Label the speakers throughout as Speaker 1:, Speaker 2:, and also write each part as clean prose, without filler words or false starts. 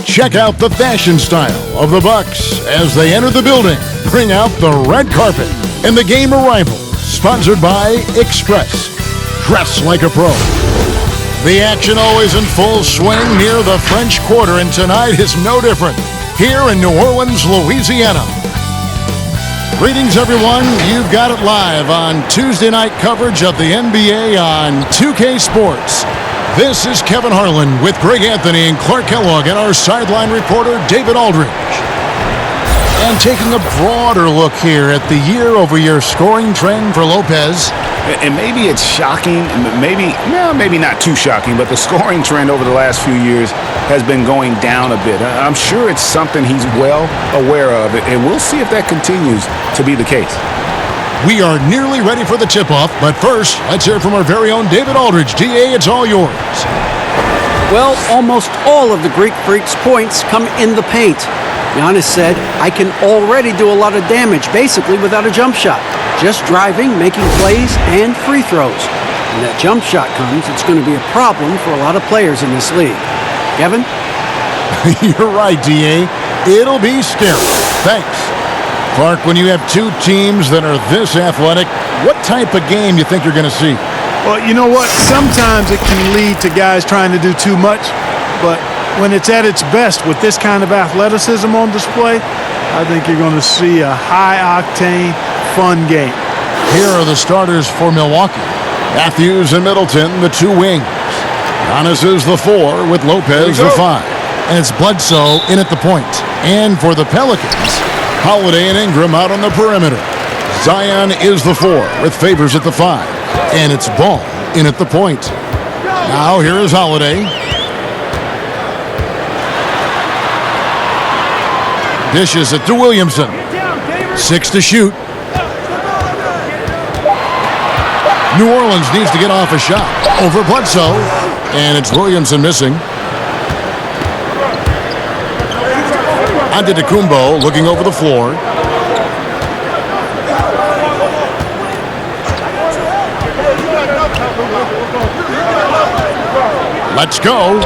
Speaker 1: Check out the fashion style of the Bucks as they enter the building. Bring out the red carpet and the game arrival. Sponsored by Express. Dress like a pro. The action always in full swing near the French Quarter, and tonight is no different here in New Orleans, Louisiana. Greetings, everyone. You've got it live on Tuesday night coverage of the NBA on 2K Sports. This is Kevin Harlan with Greg Anthony and Clark Kellogg and our sideline reporter, David Aldridge. And taking a broader look here at the year-over-year scoring trend for Lopez.
Speaker 2: And maybe it's shocking, maybe not too shocking, but the scoring trend over the last few years has been going down a bit. I'm sure it's something he's well aware of, and we'll see if that continues to be the case.
Speaker 1: We are nearly ready for the tip-off, but first, let's hear from our very own David Aldridge. DA, it's all yours.
Speaker 3: Well, almost all of the Greek Freak's points come in the paint. Giannis said, I can already do a lot of damage, basically without a jump shot. Just driving, making plays, and free throws. When that jump shot comes, it's going to be a problem for a lot of players in this league. Kevin?
Speaker 1: You're right, DA. It'll be scary. Thanks. Clark, when you have two teams that are this athletic, what type of game do you think you're going to see?
Speaker 4: Well, you know what? Sometimes it can lead to guys trying to do too much, but when it's at its best with this kind of athleticism on display, I think you're going to see a high-octane, fun game.
Speaker 1: Here are the starters for Milwaukee. Matthews and Middleton, the two wings. Giannis is the 4 with Lopez the 5. And it's Bledsoe in at the point. And for the Pelicans, Holiday and Ingram out on the perimeter. Zion is the 4 with Favors at the 5. And it's Ball in at the point. Now here is Holiday. Dishes it to Williamson. 6 to shoot. New Orleans needs to get off a shot. Over Bledsoe. And it's Williamson missing. Antetokounmpo looking over the floor. Let's go.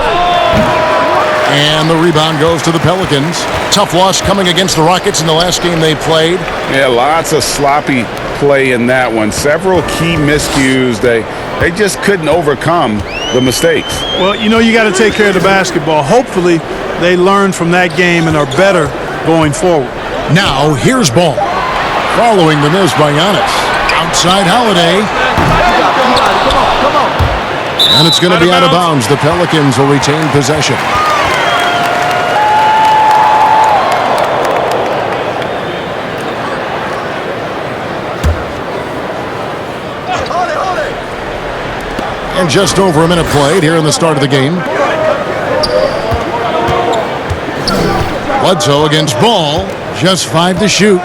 Speaker 1: And the rebound goes to the Pelicans. Tough loss coming against the Rockets in the last game they played.
Speaker 2: Yeah, lots of sloppy play in that one. Several key miscues. They just couldn't overcome the mistakes.
Speaker 4: Well, you know, you got to take care of the basketball. Hopefully, they learn from that game and are better going forward.
Speaker 1: Now, here's Ball. Following the miss by Giannis. Outside Holiday. And it's going to be out of bounds. The Pelicans will retain possession. And just over a minute played here in the start of the game. Bledsoe against Ball. Just 5 to shoot.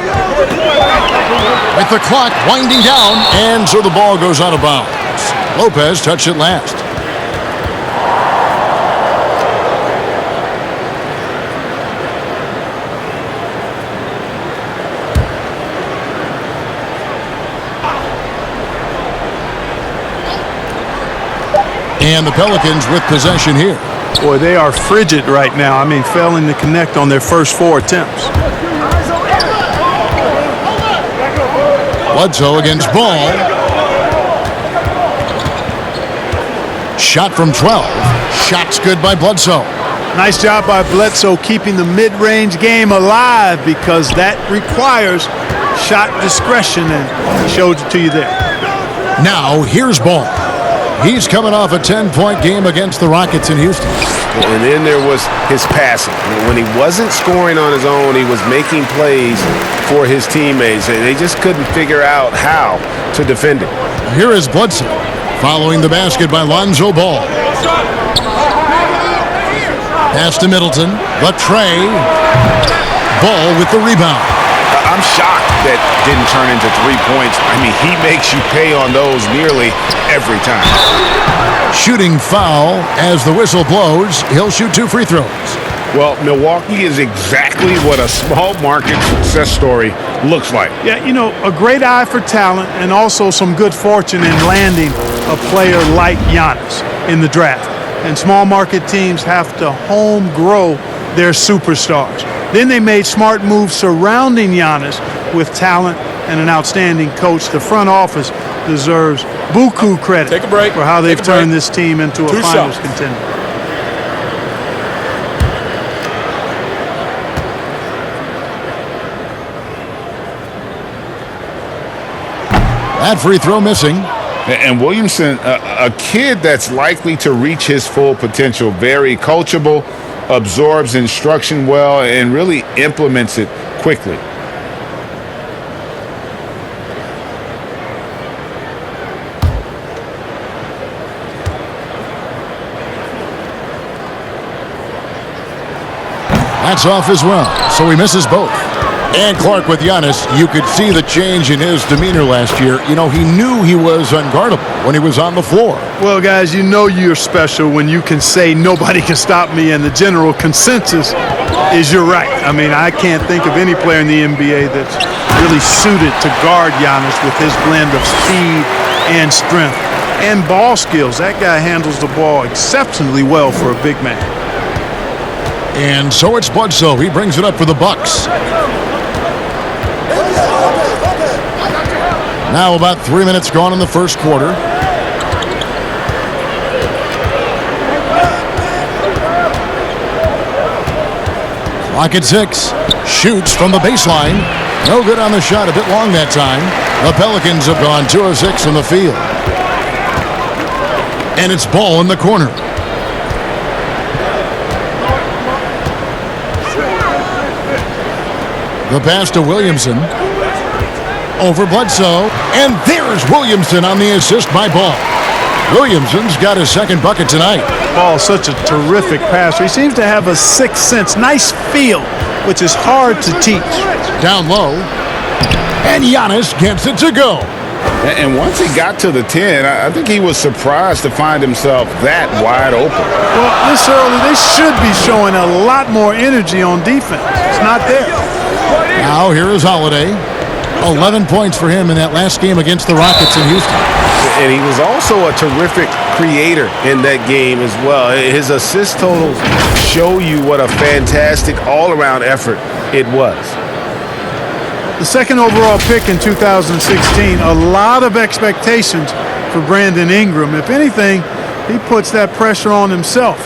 Speaker 1: With the clock winding down, and so the ball goes out of bounds. Lopez touched it last. And the Pelicans with possession here.
Speaker 4: Boy, they are frigid right now. I mean, failing to connect on their first 4 attempts.
Speaker 1: Bledsoe against Ball. Shot from 12. Shot's good by Bledsoe.
Speaker 4: Nice job by Bledsoe keeping the mid-range game alive, because that requires shot discretion, and he showed it to you there.
Speaker 1: Now, here's Ball. He's coming off a 10-point game against the Rockets in Houston.
Speaker 2: And then there was his passing. When he wasn't scoring on his own, he was making plays for his teammates. And they just couldn't figure out how to defend him.
Speaker 1: Here is Bledsoe following the basket by Lonzo Ball. Pass to Middleton. The tray. Ball with the rebound.
Speaker 2: I'm shocked that didn't turn into 3 points. I mean, he makes you pay on those nearly every time.
Speaker 1: Shooting foul as the whistle blows. He'll shoot 2 free throws.
Speaker 2: Well, Milwaukee is exactly what a small market success story looks like.
Speaker 4: Yeah, you know, a great eye for talent and also some good fortune in landing a player like Giannis in the draft. And small market teams have to home grow their superstars. Then they made smart moves surrounding Giannis with talent and an outstanding coach. The front office deserves buku credit
Speaker 5: Take a break.
Speaker 4: for how they've turned this team into a
Speaker 5: Two
Speaker 4: finals
Speaker 5: shots.
Speaker 4: contender.
Speaker 1: That free throw missing.
Speaker 2: And Williamson, a kid that's likely to reach his full potential, very coachable, absorbs instruction well, and really implements it quickly.
Speaker 1: That's off as well, so he misses both. And Clark with Giannis, you could see the change in his demeanor last year. You know, he knew he was unguardable when he was on the floor.
Speaker 4: Well, guys, you know you're special when you can say nobody can stop me, and the general consensus is you're right. I mean, I can't think of any player in the NBA that's really suited to guard Giannis with his blend of speed and strength and ball skills. That guy handles the ball exceptionally well for a big man.
Speaker 1: And so it's Bledsoe. He brings it up for the Bucks. Now about 3 minutes gone in the first quarter. Clock at 6. Shoots from the baseline. No good on the shot. A bit long that time. The Pelicans have gone 2 of 6 from the field. And it's Ball in the corner. The pass to Williamson. Over Bledsoe. And there's Williamson on the assist by Ball. Williamson's got his second bucket tonight.
Speaker 4: Ball, such a terrific passer. He seems to have a sixth sense, nice feel, which is hard to teach.
Speaker 1: Down low. And Giannis gets it to go.
Speaker 2: And once he got to the 10, I think he was surprised to find himself that wide open.
Speaker 4: Well, this early, they should be showing a lot more energy on defense. It's not there.
Speaker 1: Now here is Holiday. 11 points for him in that last game against the Rockets in Houston.
Speaker 2: And he was also a terrific creator in that game as well. His assist totals show you what a fantastic all-around effort it was.
Speaker 4: The second overall pick in 2016, a lot of expectations for Brandon Ingram. If anything, he puts that pressure on himself.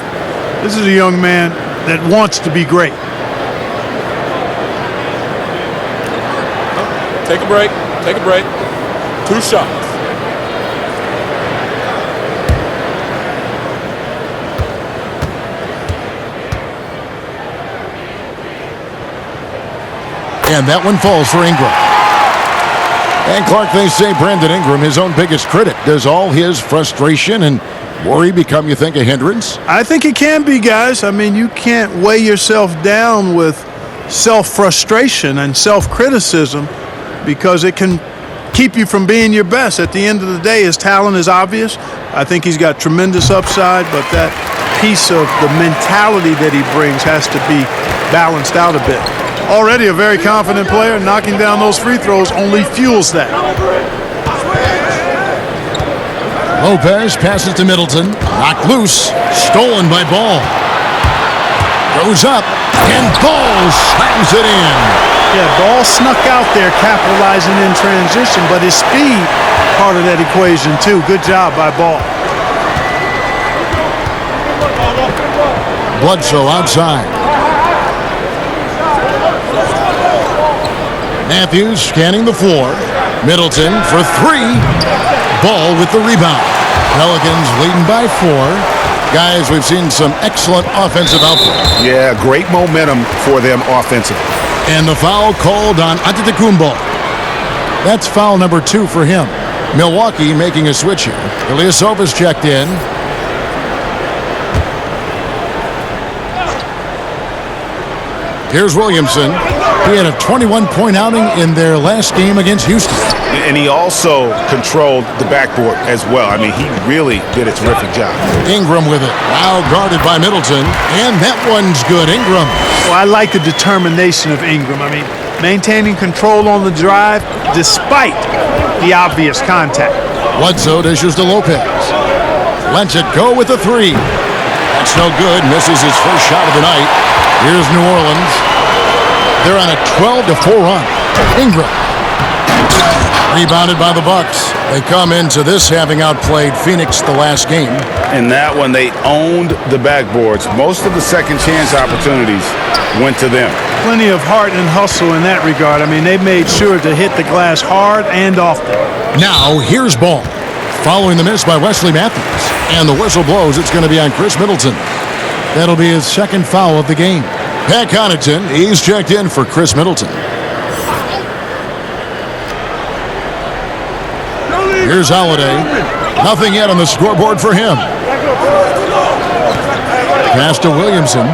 Speaker 4: This is a young man that wants to be great.
Speaker 5: Take a break. Take a break. 2 shots.
Speaker 1: And that one falls for Ingram. And Clark, they say Brandon Ingram, his own biggest critic. Does all his frustration and worry become, you think, a hindrance?
Speaker 4: I think it can be, guys. I mean, you can't weigh yourself down with self-frustration and self-criticism because it can keep you from being your best. At the end of the day, his talent is obvious. I think he's got tremendous upside, but that piece of the mentality that he brings has to be balanced out a bit. Already a very confident player, knocking down those free throws only fuels that.
Speaker 1: Lopez passes to Middleton. Knocked loose. Stolen by Ball. Goes up. And Ball slams it in.
Speaker 4: Yeah, Ball snuck out there capitalizing in transition, but his speed, part of that equation too. Good job by Ball.
Speaker 1: Bledsoe outside. Matthews scanning the floor. Middleton for 3. Ball with the rebound. Pelicans leading by 4. Guys, we've seen some excellent offensive output.
Speaker 2: Yeah, great momentum for them offensively.
Speaker 1: And the foul called on Antetokounmpo. That's foul number 2 for him. Milwaukee making a switch here. Ilyasova's checked in. Here's Williamson. He had a 21-point outing in their last game against Houston.
Speaker 2: And he also controlled the backboard as well. I mean, he really did a terrific job.
Speaker 1: Ingram with it. Now guarded by Middleton. And that one's good. Ingram.
Speaker 4: Well, I like the determination of Ingram. I mean, maintaining control on the drive despite the obvious contact.
Speaker 1: Bledsoe dishes to Lopez. Lets it go with the 3. That's no good. Misses his first shot of the night. Here's New Orleans. They're on a 12-4 run. Ingram. Rebounded by the Bucks. They come into this having outplayed Phoenix the last game.
Speaker 2: In that one, they owned the backboards. Most of the second chance opportunities went to them.
Speaker 4: Plenty of heart and hustle in that regard. I mean, they made sure to hit the glass hard and often.
Speaker 1: Now, here's ball. Following the miss by Wesley Matthews. And the whistle blows. It's going to be on Chris Middleton. That'll be his second foul of the game. Pat Connaughton, he's checked in for Chris Middleton. Here's Holiday. Nothing yet on the scoreboard for him. Pass to Williamson.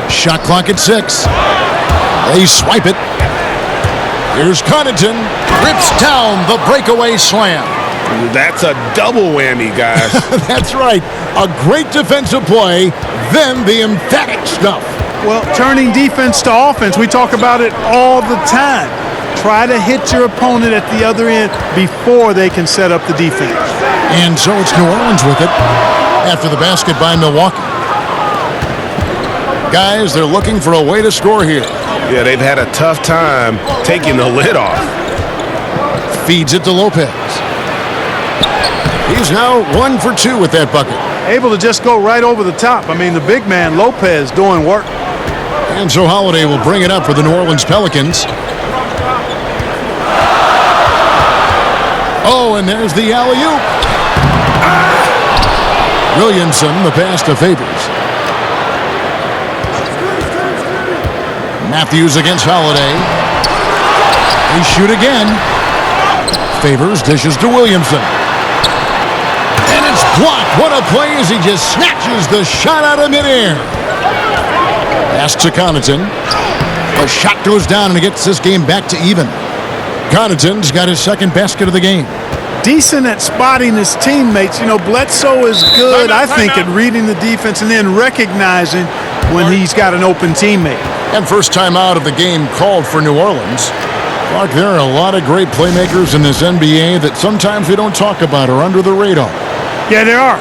Speaker 1: Shot clock at 6. They swipe it. Here's Connaughton. Rips down the breakaway slam.
Speaker 2: That's a double whammy, guys.
Speaker 1: That's right. A great defensive play, then the emphatic stuff.
Speaker 4: Well, turning defense to offense, we talk about it all the time. Try to hit your opponent at the other end before they can set up the defense.
Speaker 1: And so it's New Orleans with it after the basket by Milwaukee. Guys, they're looking for a way to score here.
Speaker 2: Yeah, they've had a tough time taking the lid off.
Speaker 1: Feeds it to Lopez. He's now 1 for 2 with that bucket.
Speaker 4: Able to just go right over the top. I mean, the big man, Lopez, doing work.
Speaker 1: And so Holiday will bring it up for the New Orleans Pelicans. Oh, and there's the alley-oop. Williamson, the pass to Favors. Matthews against Holiday. They shoot again. Favors dishes to Williamson. And it's blocked. What a play as he just snatches the shot out of midair. Pass to Connaughton. A shot goes down and it gets this game back to even. Connaughton's got his second basket of the game.
Speaker 4: Decent at spotting his teammates. You know, Bledsoe is good, I think, at reading the defense and then recognizing when he's got an open teammate.
Speaker 1: And first time out of the game called for New Orleans. Clark, there are a lot of great playmakers in this NBA that sometimes we don't talk about or under the radar.
Speaker 4: Yeah, there are.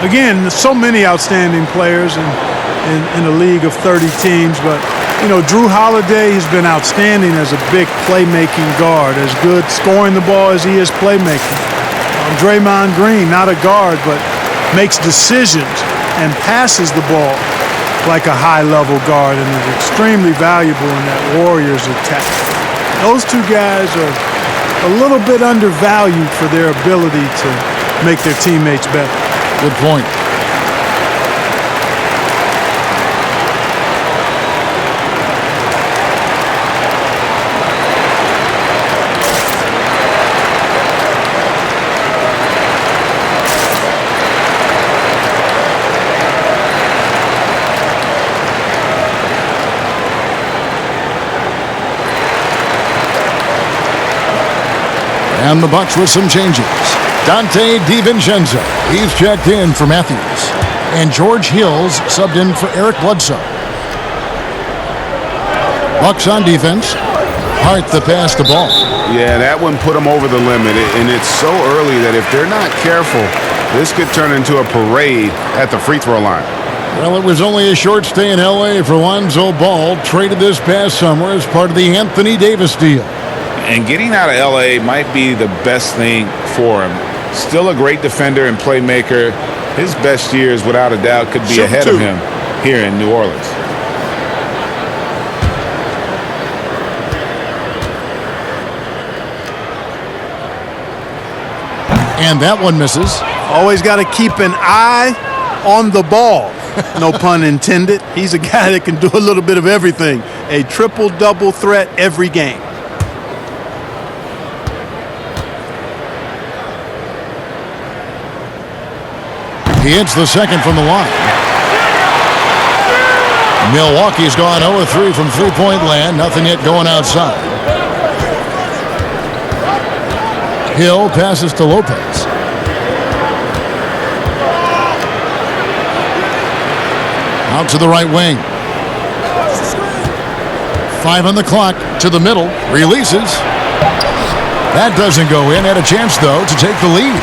Speaker 4: Again, so many outstanding players in a league of 30 teams, but you know, Drew Holiday has been outstanding as a big playmaking guard, as good scoring the ball as he is playmaking. Draymond Green, not a guard, but makes decisions and passes the ball like a high-level guard and is extremely valuable in that Warriors attack. Those two guys are a little bit undervalued for their ability to make their teammates better.
Speaker 1: Good point. And the Bucks with some changes. Dante DiVincenzo, he's checked in for Matthews. And George Hill's subbed in for Eric Bledsoe. Bucks on defense. Hart the pass the ball.
Speaker 2: Yeah, that one put them over the limit. And it's so early that if they're not careful, this could turn into a parade at the free throw line.
Speaker 1: Well, it was only a short stay in L.A. for Lonzo Ball. Traded this past summer as part of the Anthony Davis deal.
Speaker 2: And getting out of L.A. might be the best thing for him. Still a great defender and playmaker. His best years, without a doubt, could be ahead of him here in New Orleans.
Speaker 1: And that one misses.
Speaker 4: Always got to keep an eye on the ball. No pun intended. He's a guy that can do a little bit of everything. A triple-double threat every game.
Speaker 1: He hits the second from the line. Milwaukee's gone 0-3 from three-point land. Nothing yet going outside. Hill passes to Lopez. Out to the right wing. 5 on the clock. To the middle. Releases. That doesn't go in. Had a chance, though, to take the lead.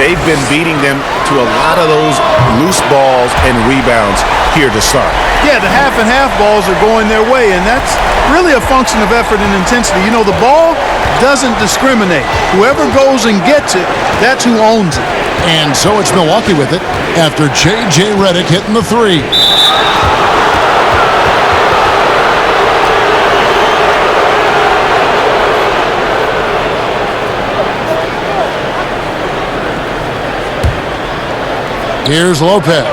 Speaker 2: they've been beating them to a lot of those loose balls and rebounds here to start.
Speaker 4: Yeah, the half and half balls are going their way, and that's really a function of effort and intensity. You know, the ball doesn't discriminate. Whoever goes and gets it, that's who owns it.
Speaker 1: And so it's Milwaukee with it after J.J. Redick hitting the three. Here's Lopez.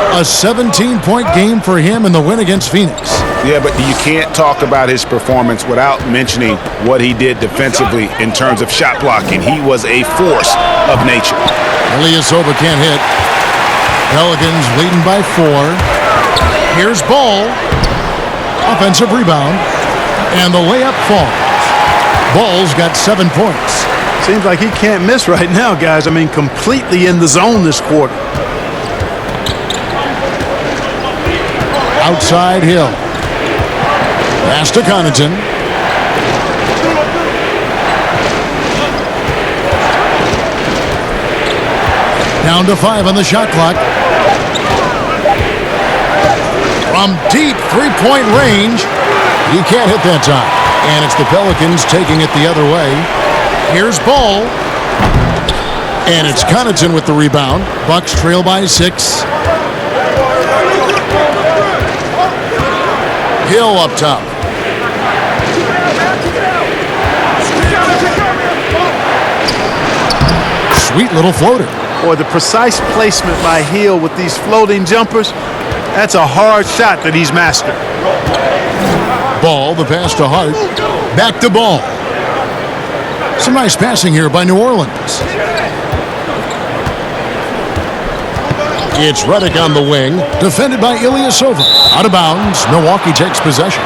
Speaker 1: A 17-point game for him in the win against Phoenix.
Speaker 2: Yeah, but you can't talk about his performance without mentioning what he did defensively in terms of shot blocking. He was a force of nature.
Speaker 1: Ilyasova can't hit. Pelicans leading by 4. Here's Ball. Offensive rebound. And the layup falls. Ball's got 7 points.
Speaker 4: Seems like he can't miss right now, guys. I mean, completely in the zone this quarter.
Speaker 1: Outside Hill. Pass to Connaughton. Down to 5 on the shot clock. From deep three-point range. He can't hit that time. And it's the Pelicans taking it the other way. Here's Ball. And it's Connaughton with the rebound. Bucks trail by 6. Hill up top. Sweet little floater.
Speaker 4: Boy, the precise placement by Hill with these floating jumpers, that's a hard shot that he's mastered.
Speaker 1: Ball, the pass to Hart. Back to Ball. Some nice passing here by New Orleans. It's Redick on the wing, defended by Ilyasova. Out of bounds, Milwaukee takes possession.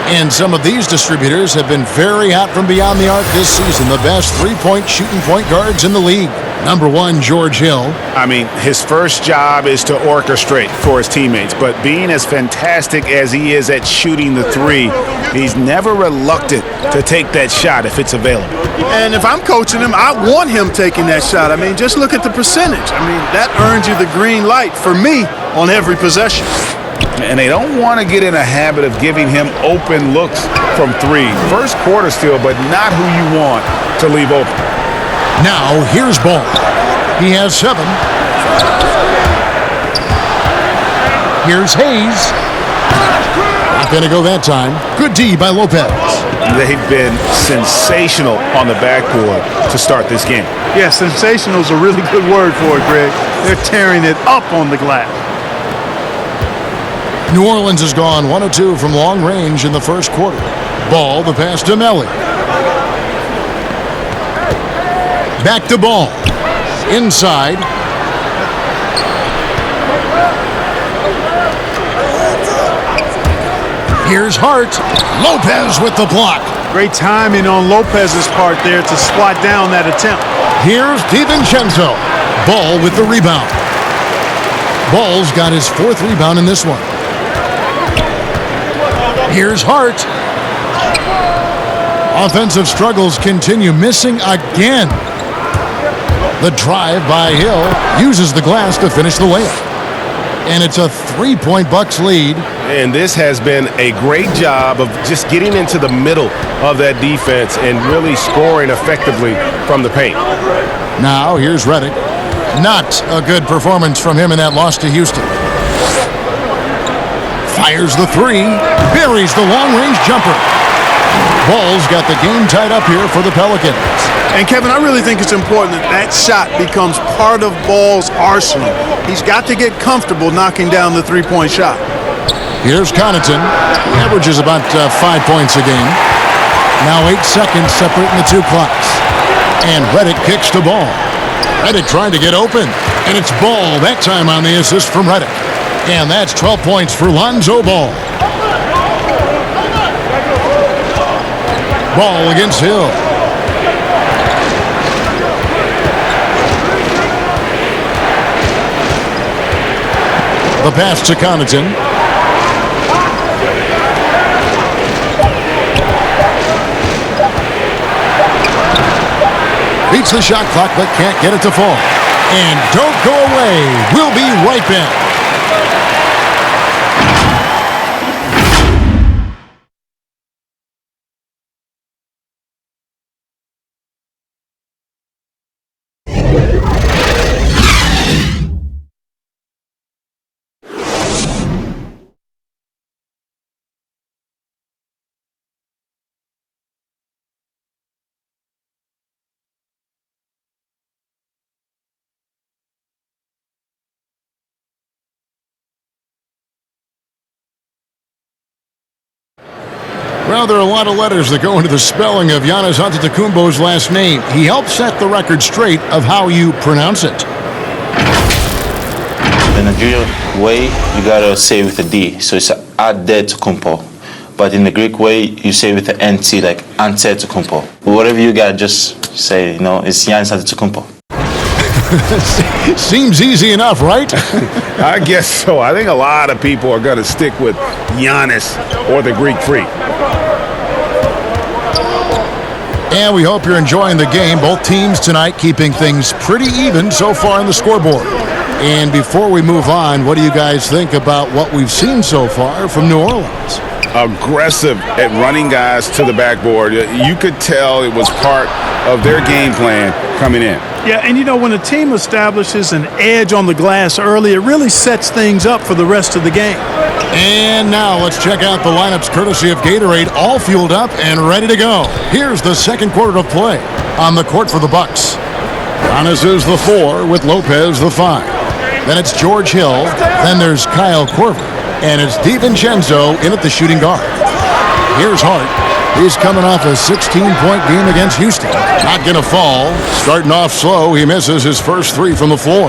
Speaker 1: And some of these distributors have been very hot from beyond the arc this season. The best three-point shooting point guards in the league. Number 1, George Hill.
Speaker 2: I mean, his first job is to orchestrate for his teammates, but being as fantastic as he is at shooting the three, he's never reluctant to take that shot if it's available.
Speaker 4: And if I'm coaching him, I want him taking that shot. I mean, just look at the percentage. I mean, that earns you the green light for me on every possession.
Speaker 2: And they don't want to get in a habit of giving him open looks from 3. First quarter still, but not who you want to leave open.
Speaker 1: Now, here's Ball. He has 7. Here's Hayes. Not going to go that time. Good D by Lopez.
Speaker 2: They've been sensational on the backboard to start this game.
Speaker 4: Yeah, sensational is a really good word for it, Greg. They're tearing it up on the glass.
Speaker 1: New Orleans has gone 1 of 2 from long range in the first quarter. Ball, the pass to Melly. Back to Ball. Inside. Here's Hart. Lopez with the block.
Speaker 4: Great timing on Lopez's part there to swat down that attempt.
Speaker 1: Here's DiVincenzo. Ball with the rebound. Ball's got his 4th rebound in this one. Here's Hart. Offensive struggles continue, missing again. The drive by Hill uses the glass to finish the layup. And it's a 3-point Bucks lead.
Speaker 6: And this has been a great job of just getting into the middle of that defense and really scoring effectively from the paint.
Speaker 1: Now here's Redick. Not a good performance from him in that loss to Houston. Fires the 3, buries the long-range jumper. Ball's got the game tied up here for the Pelicans.
Speaker 4: And Kevin, I really think it's important that that shot becomes part of Ball's arsenal. He's got to get comfortable knocking down the 3-point shot.
Speaker 1: Here's Connaughton. He averages about 5 points a game. Now 8 seconds separating the 2 clocks. And Redick kicks the ball. Redick trying to get open. And it's Ball that time on the assist from Redick. And that's 12 points for Lonzo Ball. Ball against Hill. The pass to Connaughton. Beats the shot clock, but can't get it to fall. And don't go away. We'll be right back. Well, there are a lot of letters that go into the spelling of Giannis Antetokounmpo's last name. He helped set the record straight of how you pronounce it.
Speaker 7: The Nigerian way, you gotta say with a D, so it's Antetokounmpo. But in the Greek way, you say with the NT, like Antetokounmpo. Whatever you got, just say, it's Giannis Antetokounmpo.
Speaker 1: Seems easy enough, right?
Speaker 2: I guess so. I think a lot of people are going to stick with Giannis or the Greek Freak.
Speaker 1: And we hope you're enjoying the game. Both teams tonight keeping things pretty even so far on the scoreboard. And before we move on, what do you guys think about what we've seen so far from New Orleans?
Speaker 2: Aggressive at running guys to the backboard. You could tell it was part of their game plan coming in.
Speaker 4: Yeah, and when a team establishes an edge on the glass early, it really sets things up for the rest of the game.
Speaker 1: And now let's check out the lineups courtesy of Gatorade, all fueled up and ready to go. Here's the second quarter of play on the court for the Bucks. Giannis is the 4 with Lopez the 5. Then it's George Hill. Then there's Kyle Korver. And it's DiVincenzo in at the shooting guard. Here's Hart. He's coming off a 16-point game against Houston. Not going to fall. Starting off slow, he misses his first 3 from the floor.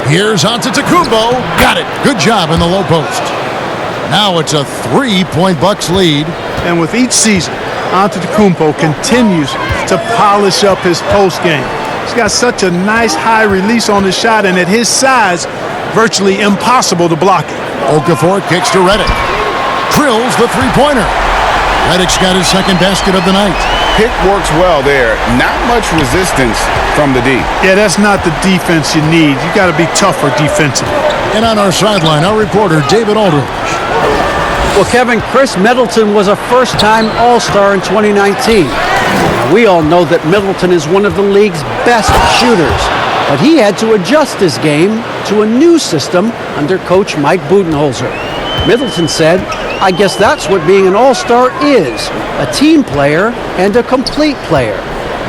Speaker 1: Here's Antetokounmpo. Got it. Good job in the low post. Now it's a 3-point Bucks lead.
Speaker 4: And with each season, Antetokounmpo continues to polish up his post game. He's got such a nice high release on his shot, and at his size, virtually impossible to block it.
Speaker 1: Okafor kicks to Redick. Drills the three-pointer. Redick's got his second basket of the night.
Speaker 2: Pick works well there. Not much resistance from the D.
Speaker 4: Yeah, that's not the defense you need. You got to be tougher defensively.
Speaker 1: And on our sideline, our reporter, David Aldridge.
Speaker 3: Well, Kevin, Chris Middleton was a first-time All-Star in 2019. Now, we all know that Middleton is one of the league's best shooters, but he had to adjust his game to a new system under coach Mike Budenholzer. Middleton said, "I guess that's what being an all-star is, a team player and a complete player.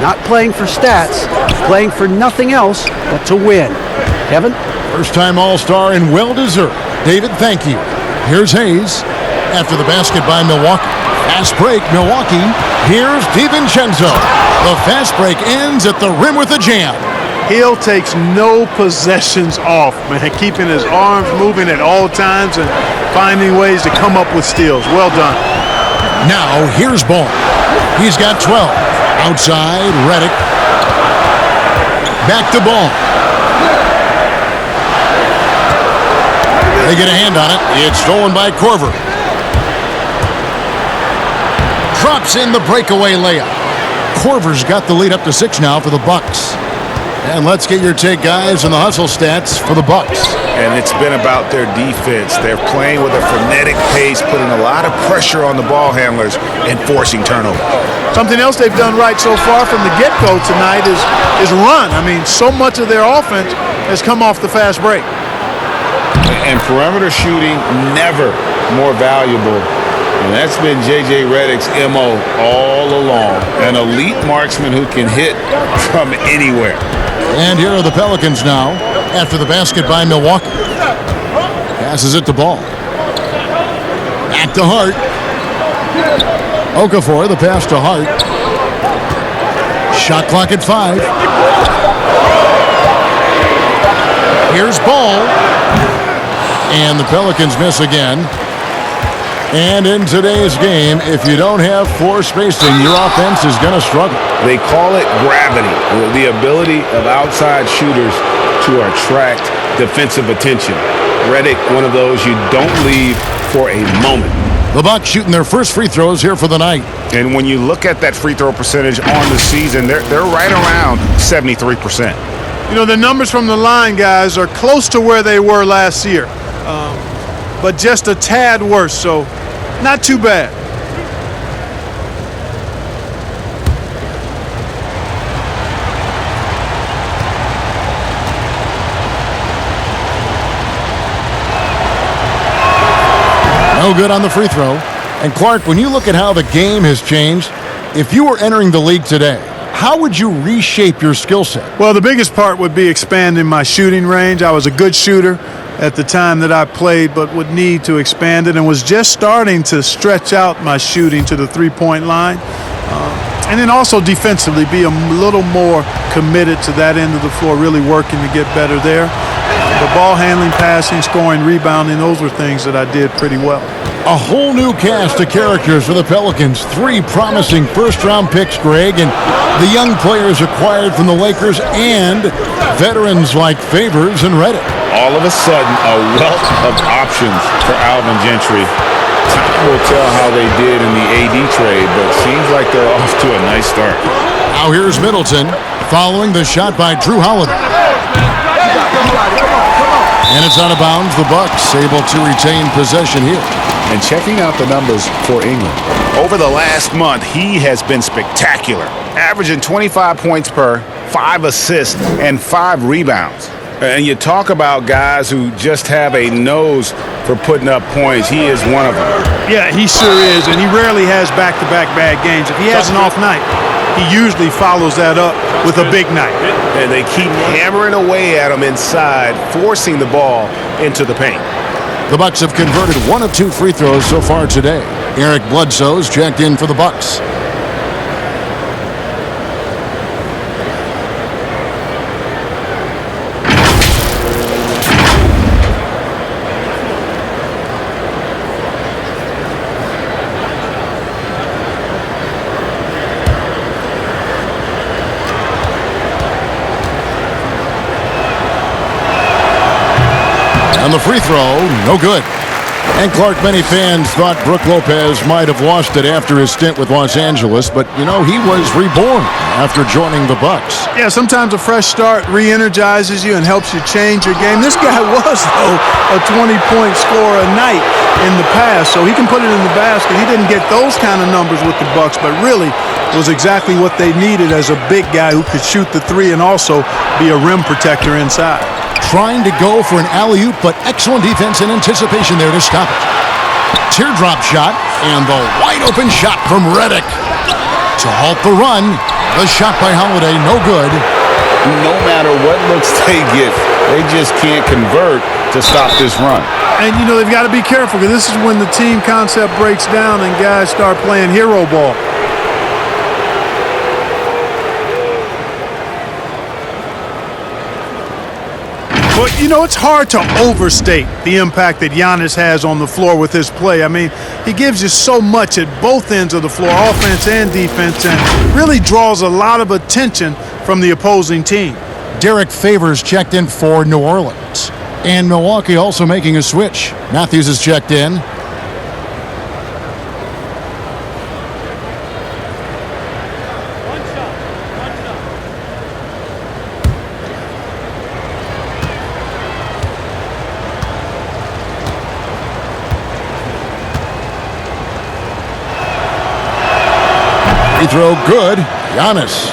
Speaker 3: Not playing for stats, playing for nothing else but to win." Kevin?
Speaker 1: First-time All-Star and well-deserved. David, thank you. Here's Hayes after the basket by Milwaukee. Fast break, Milwaukee. Here's DiVincenzo. The fast break ends at the rim with a jam.
Speaker 4: Hill takes no possessions off, man, keeping his arms moving at all times and finding ways to come up with steals. Well done.
Speaker 1: Now, here's Ball. He's got 12. Outside, Redick. Back to Ball. They get a hand on it. It's stolen by Korver. Drops in the breakaway layup. Korver's got the lead up to 6 now for the Bucks. And let's get your take, guys, on the hustle stats for the Bucks.
Speaker 2: And it's been about their defense. They're playing with a frenetic pace, putting a lot of pressure on the ball handlers and forcing turnovers.
Speaker 4: Something else they've done right so far from the get-go tonight is run. I mean, so much of their offense has come off the fast break.
Speaker 2: And perimeter shooting, never more valuable. And that's been J.J. Redick's M.O. all along. An elite marksman who can hit from anywhere.
Speaker 1: And here are the Pelicans now after the basket by Milwaukee. Passes it to Ball. Back to Hart. Okafor, the pass to Hart. Shot clock at 5. Here's Ball. And the Pelicans miss again. And in today's game, if you don't have floor spacing, your offense is going to struggle.
Speaker 2: They call it gravity, the ability of outside shooters to attract defensive attention. Redick, one of those you don't leave for a moment.
Speaker 1: The Bucks shooting their first free throws here for the night.
Speaker 2: And when you look at that free throw percentage on the season, they're right around 73%.
Speaker 4: You know, the numbers from the line, guys, are close to where they were last year, but just a tad worse, so not too bad.
Speaker 1: No good on the free throw. And Clark, when you look at how the game has changed, if you were entering the league today, how would you reshape your skill set?
Speaker 4: Well, the biggest part would be expanding my shooting range. I was a good shooter at the time that I played, but would need to expand it and was just starting to stretch out my shooting to the three-point line. And then also defensively be a little more committed to that end of the floor, really working to get better there. The ball handling, passing, scoring, rebounding, those were things that I did pretty well.
Speaker 1: A whole new cast of characters for the Pelicans. 3 promising first-round picks, Greg, and the young players acquired from the Lakers and veterans like Favors and Reddick.
Speaker 2: All of a sudden, a wealth of options for Alvin Gentry. Time will tell how they did in the AD trade, but seems like they're off to a nice start.
Speaker 1: Now here's Middleton following the shot by Drew Holiday. And it's out of bounds. The Bucks able to retain possession here.
Speaker 2: And checking out the numbers for England. Over the last month, he has been spectacular, averaging 25 points per, 5 assists, and 5 rebounds. And you talk about guys who just have a nose for putting up points. He is one of them.
Speaker 4: Yeah, he sure is, and he rarely has back-to-back bad games. If he has an off night, he usually follows that up with a big night.
Speaker 6: And they keep hammering away at him inside, forcing the ball into the paint.
Speaker 1: The Bucks have converted 1 of 2 free throws so far today. Eric Bledsoe's checked in for the Bucks. And the free throw, no good. And Clark, many fans thought Brook Lopez might have lost it after his stint with Los Angeles, but, you know, he was reborn after joining the Bucks.
Speaker 4: Yeah, sometimes a fresh start re-energizes you and helps you change your game. This guy was, though, a 20-point scorer a night in the past, so he can put it in the basket. He didn't get those kind of numbers with the Bucks, but really was exactly what they needed as a big guy who could shoot the three and also be a rim protector inside.
Speaker 1: Trying to go for an alley-oop, but excellent defense and anticipation there to stop it. Teardrop shot, and the wide-open shot from Reddick. To halt the run, the shot by Holiday, no good.
Speaker 2: No matter what looks they get, they just can't convert to stop this run.
Speaker 4: And, you know, they've got to be careful because this is when the team concept breaks down and guys start playing hero ball. But, you know, it's hard to overstate the impact that Giannis has on the floor with his play. I mean, he gives you so much at both ends of the floor, offense and defense, and really draws a lot of attention from the opposing team.
Speaker 1: Derek Favors checked in for New Orleans. And Milwaukee also making a switch. Matthews is checked in. Free throw good. Giannis.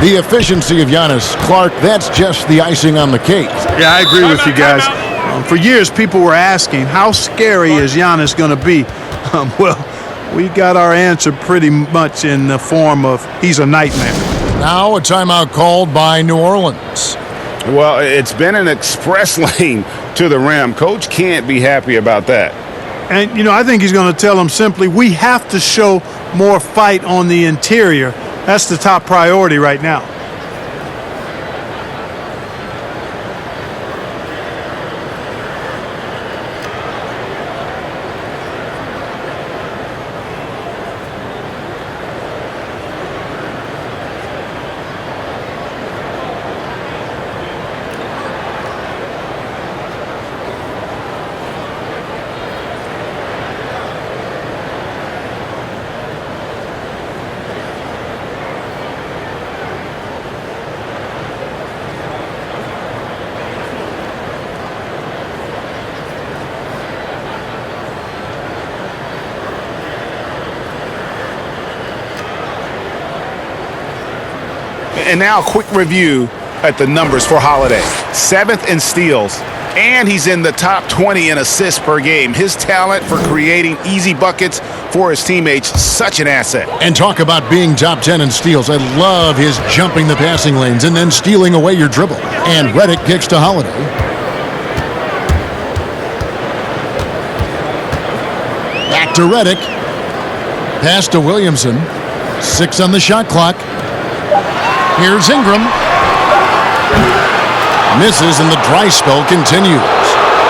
Speaker 1: The efficiency of Giannis. Clark, that's just the icing on the cake.
Speaker 4: Yeah, I agree with you guys. For years, people were asking, how scary is Giannis going to be? Well, we got our answer pretty much in the form of he's a nightmare.
Speaker 1: Now a timeout called by New Orleans.
Speaker 2: Well, it's been an express lane to the rim. Coach can't be happy about that.
Speaker 4: And, you know, I think he's going to tell them simply, we have to show more fight on the interior. That's the top priority right now.
Speaker 2: And now a quick review at the numbers for Holiday. 7th in steals, and he's in the top 20 in assists per game. His talent for creating easy buckets for his teammates, such an asset.
Speaker 1: And talk about being top 10 in steals. I love his jumping the passing lanes and then stealing away your dribble. And Redick kicks to Holiday. Back to Redick. Pass to Williamson. 6 on the shot clock. Here's Ingram. Misses, and the dry spell continues.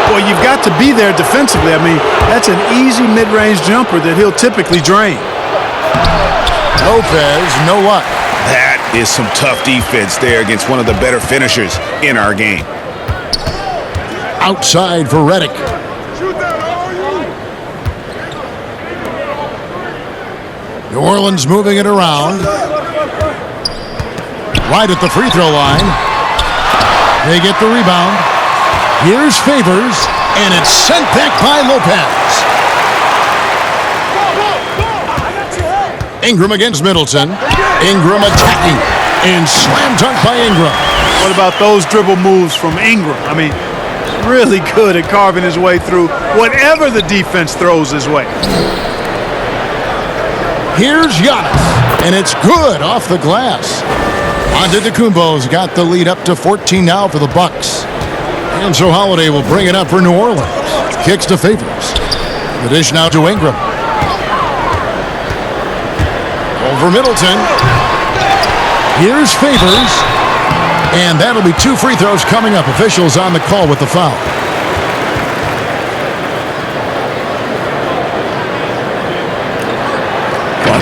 Speaker 4: Well, you've got to be there defensively. I mean, that's an easy mid-range jumper that he'll typically drain.
Speaker 1: Lopez, no luck.
Speaker 2: That is some tough defense there against one of the better finishers in our game.
Speaker 1: Outside for Redick. New Orleans moving it around. Right at the free throw line. They get the rebound. Here's Favors, and it's sent back by Lopez. Ingram against Middleton. Ingram attacking, and slam dunk by Ingram.
Speaker 4: What about those dribble moves from Ingram? I mean, really good at carving his way through whatever the defense throws his way.
Speaker 1: Here's Giannis, and it's good off the glass. Antetokounmpo's got the lead up to 14 now for the Bucks. And so Holiday will bring it up for New Orleans. Kicks to Favors. The dish now to Ingram. Over Middleton. Here's Favors. And that'll be 2 free throws coming up. Officials on the call with the foul.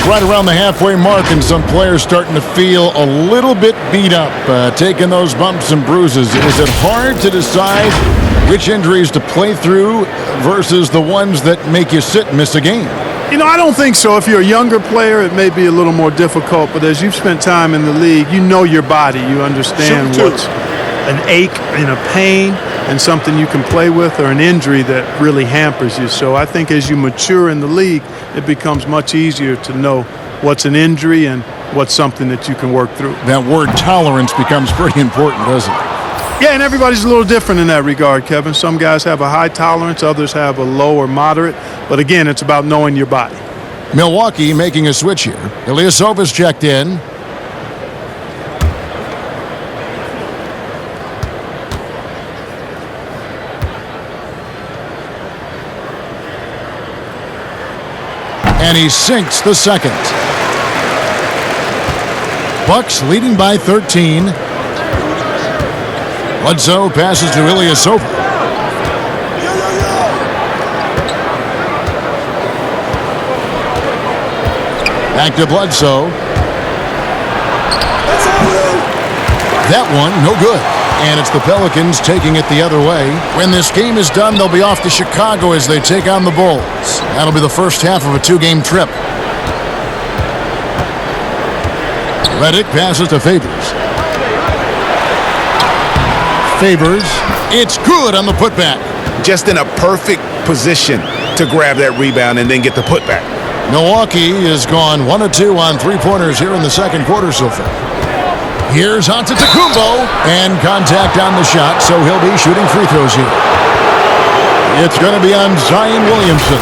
Speaker 1: Right around the halfway mark, and some players starting to feel a little bit beat up, taking those bumps and bruises. Is it hard to decide which injuries to play through versus the ones that make you sit and miss a game?
Speaker 4: You know, I don't think so. If you're a younger player, it may be a little more difficult, but as you've spent time in the league, you know your body. You understand what's an ache and a pain and something you can play with, or an injury that really hampers you. So I think as you mature in the league, it becomes much easier to know what's an injury and what's something that you can work through.
Speaker 1: That word tolerance becomes pretty important, doesn't it?
Speaker 4: Yeah, and everybody's a little different in that regard, Kevin. Some guys have a high tolerance, others have a low or moderate. But again, it's about knowing your body.
Speaker 1: Milwaukee making a switch here. Ilyasova's checked in. And he sinks the second. Bucks leading by 13. Bledsoe passes to Ilyasova. Back to Bledsoe. That one, no good. And it's the Pelicans taking it the other way. When this game is done, they'll be off to Chicago as they take on the Bulls. That'll be the first half of a 2-game trip. Redick passes to Favors. Favors, it's good on the putback.
Speaker 2: Just in a perfect position to grab that rebound and then get the putback.
Speaker 1: Milwaukee has gone 1 of 2 on three-pointers here in the second quarter so far. Here's Antetokounmpo, and contact on the shot, so he'll be shooting free throws here. It's going to be on Zion Williamson.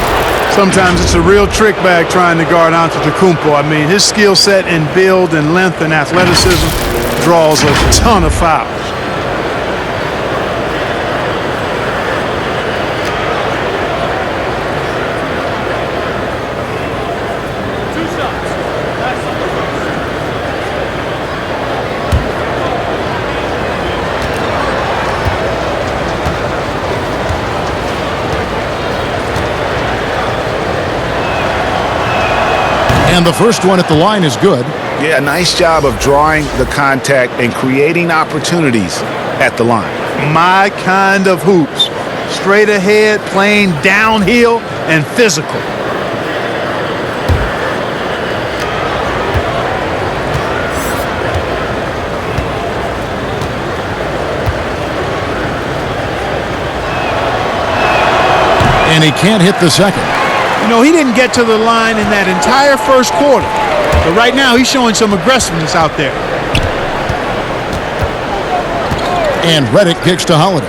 Speaker 4: Sometimes it's a real trick bag trying to guard Antetokounmpo. I mean, his skill set in build and length and athleticism draws a ton of fouls.
Speaker 1: And the first one at the line is good.
Speaker 2: Yeah, nice job of drawing the contact and creating opportunities at the line.
Speaker 4: My kind of hoops. Straight ahead, playing downhill, and physical.
Speaker 1: And he can't hit the second.
Speaker 4: You know, he didn't get to the line in that entire first quarter. But right now, he's showing some aggressiveness out there.
Speaker 1: And Reddick kicks to Holiday.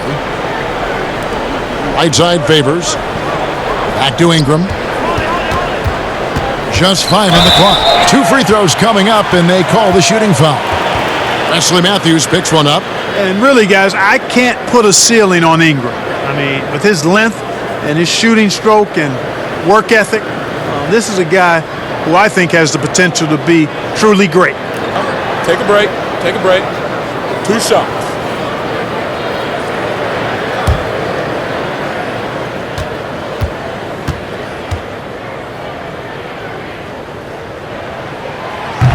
Speaker 1: Right side Favors. Back to Ingram. Just 5 on the clock. 2 free throws coming up, and they call the shooting foul. Wesley Matthews picks one up.
Speaker 4: And really, guys, I can't put a ceiling on Ingram. I mean, with his length and his shooting stroke and work ethic, this is a guy who I think has the potential to be truly great.
Speaker 5: Take a break. Take a break. 2 shots.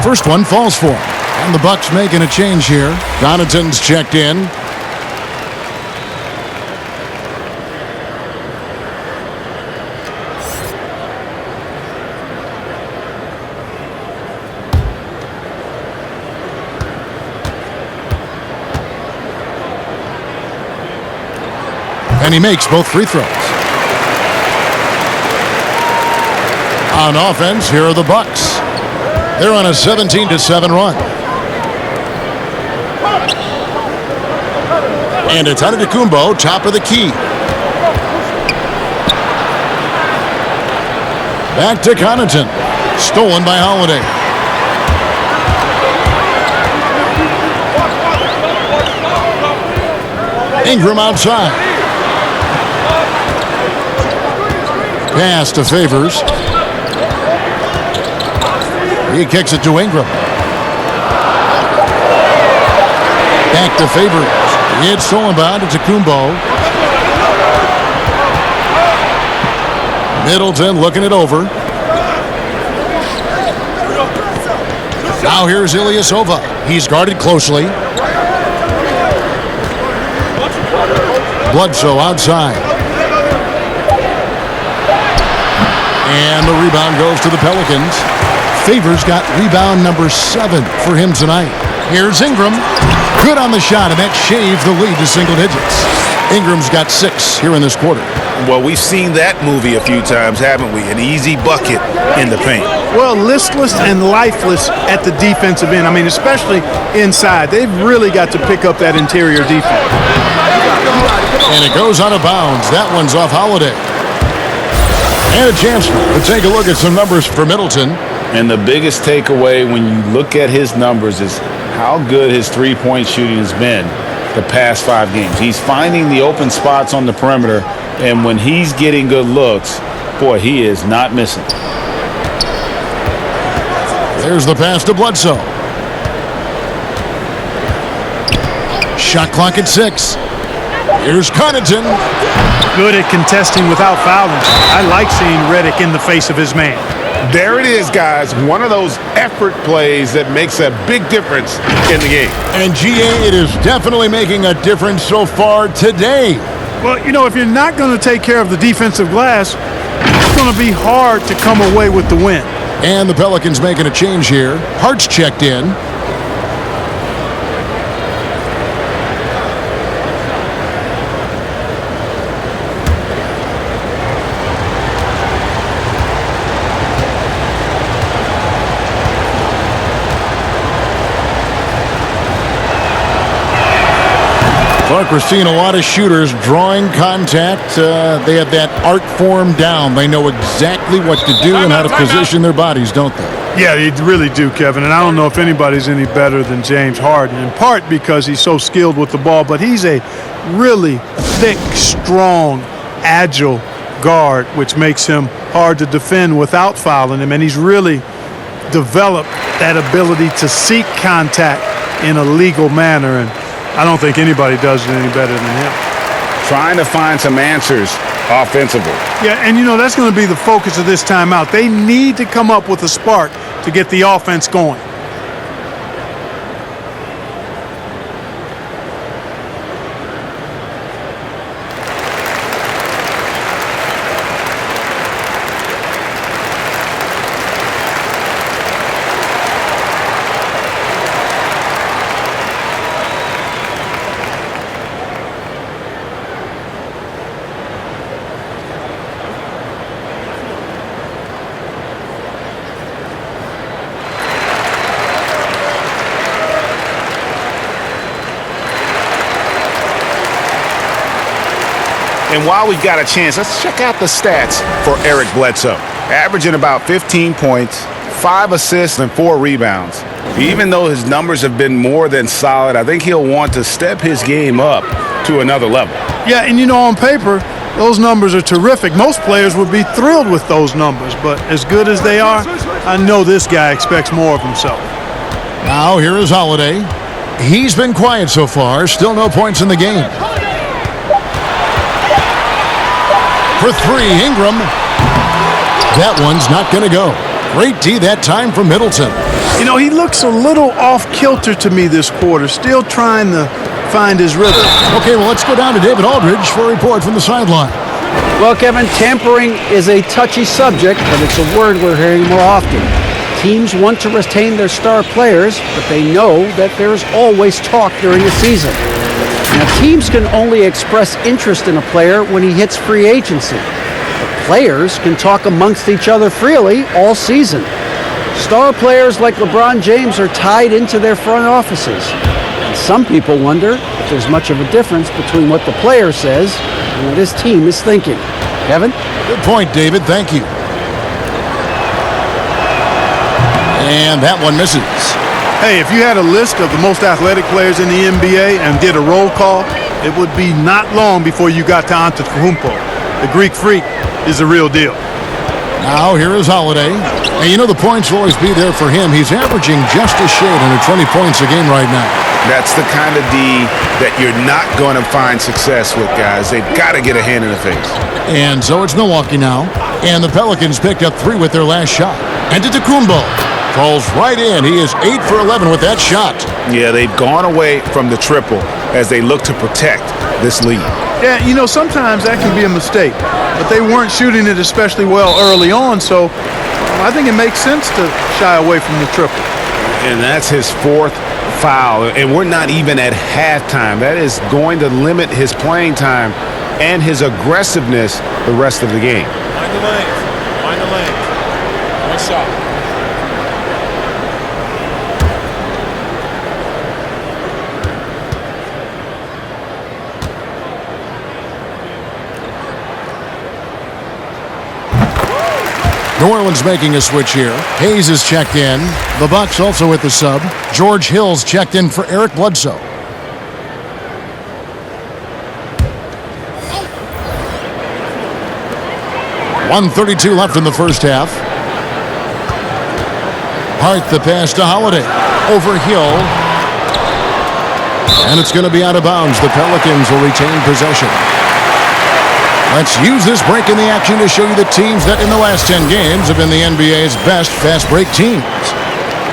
Speaker 1: First one falls for him. And the Bucks making a change here. Connaughton's checked in. And he makes both free throws. On offense, here are the Bucks. They're on a 17-7 run. And it's Antetokounmpo, top of the key. Back to Connaughton. Stolen by Holiday. Ingram outside. Pass to Favors. He kicks it to Ingram. Back to Favors. It's stolen by Antetokounmpo. Middleton looking it over. Now here's Ilyasova. He's guarded closely. Bledsoe outside. And the rebound goes to the Pelicans. Favors got rebound number 7 for him tonight. Here's Ingram. Good on the shot, and that shaved the lead to single digits. Ingram's got 6 here in this quarter.
Speaker 2: Well, we've seen that movie a few times, haven't we? An easy bucket in the paint.
Speaker 4: Well, listless and lifeless at the defensive end. I mean, especially inside. They've really got to pick up that interior defense.
Speaker 1: And it goes out of bounds. That one's off Holiday. And a chance to take a look at some numbers for Middleton.
Speaker 2: And the biggest takeaway when you look at his numbers is how good his three-point shooting has been the past 5 games. He's finding the open spots on the perimeter, and when he's getting good looks, boy, he is not missing.
Speaker 1: There's the pass to Bledsoe. Shot clock at 6. Here's Connaughton.
Speaker 4: Good at contesting without fouling. I like seeing Reddick in the face of his man.
Speaker 6: There it is, guys. One of those effort plays that makes a big difference in the game.
Speaker 1: And GA, it is definitely making a difference so far today.
Speaker 4: Well, you know, if you're not going to take care of the defensive glass, it's going to be hard to come away with the win.
Speaker 1: And the Pelicans making a change here. Hart's checked in. Look, we're seeing a lot of shooters drawing contact. They have that art form down. They know exactly what to do and how to position their bodies, don't they?
Speaker 4: Yeah, they really do, Kevin. And I don't know if anybody's any better than James Harden, in part because he's so skilled with the ball, but he's a really thick, strong, agile guard, which makes him hard to defend without fouling him. And he's really developed that ability to seek contact in a legal manner. And I don't think anybody does it any better than him.
Speaker 2: Trying to find some answers offensively.
Speaker 4: Yeah, and you know, that's going to be the focus of this timeout. They need to come up with a spark to get the offense going.
Speaker 2: And while we've got a chance, let's check out the stats for Eric Bledsoe. Averaging about 15 points, 5 assists, and 4 rebounds. Even though his numbers have been more than solid, I think he'll want to step his game up to another level.
Speaker 4: Yeah, and on paper, those numbers are terrific. Most players would be thrilled with those numbers, but as good as they are, I know this guy expects more of himself.
Speaker 1: Now here is Holiday. He's been quiet so far. Still no points in the game. For 3, Ingram. That one's not going to go. Great D that time from Middleton.
Speaker 4: He looks a little off-kilter to me this quarter, still trying to find his rhythm.
Speaker 1: Okay, well, let's go down to David Aldridge for a report from the sideline.
Speaker 3: Well, Kevin, tampering is a touchy subject, but it's a word we're hearing more often. Teams want to retain their star players, but they know that there's always talk during the season. Now, teams can only express interest in a player when he hits free agency. But players can talk amongst each other freely all season. Star players like LeBron James are tied into their front offices. And some people wonder if there's much of a difference between what the player says and what his team is thinking. Kevin?
Speaker 1: Good point, David. Thank you. And that one misses.
Speaker 4: Hey, if you had a list of the most athletic players in the NBA and did a roll call, it would be not long before you got to Antetokounmpo. The Greek Freak is the real deal.
Speaker 1: Now here is Holiday. And the points will always be there for him. He's averaging just a shade under 20 points a game right now.
Speaker 2: That's the kind of D that you're not going to find success with, guys. They've got to get a hand in the face.
Speaker 1: And so it's Milwaukee now. And the Pelicans picked up 3 with their last shot. Antetokounmpo falls right in. He is 8 for 11 with that shot.
Speaker 2: Yeah, they've gone away from the triple as they look to protect this lead.
Speaker 4: Yeah, sometimes that can be a mistake. But they weren't shooting it especially well early on, so I think it makes sense to shy away from the triple.
Speaker 2: And that's his 4th foul. And we're not even at halftime. That is going to limit his playing time and his aggressiveness the rest of the game.
Speaker 5: Mind the lane. Mind the lane. Nice shot.
Speaker 1: New Orleans making a switch here. Hayes is checked in. The Bucks also with the sub. George Hill's checked in for Eric Bledsoe. .132 left in the first half. Hart the pass to Holiday. Over Hill. And it's going to be out of bounds. The Pelicans will retain possession. Let's use this break in the action to show you the teams that in the last 10 games have been the NBA's best fast break teams.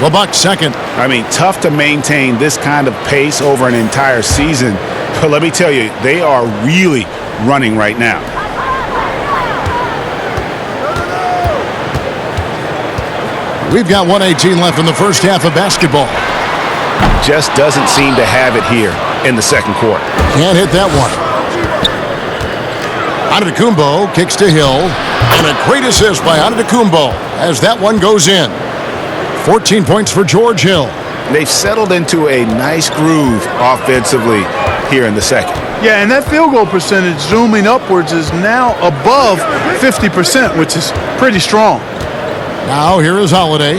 Speaker 1: The Bucks second.
Speaker 2: I mean, tough to maintain this kind of pace over an entire season. But let me tell you, they are really running right now.
Speaker 1: We've got 1:18 left in the first half of basketball.
Speaker 2: Just doesn't seem to have it here in the second quarter.
Speaker 1: Can't hit that one. Antetokounmpo kicks to Hill, and a great assist by Antetokounmpo as that one goes in. 14 points for George Hill.
Speaker 2: They've settled into a nice groove offensively here in the second.
Speaker 4: Yeah, and that field goal percentage zooming upwards is now above 50%, which is pretty strong.
Speaker 1: Now here is Holiday.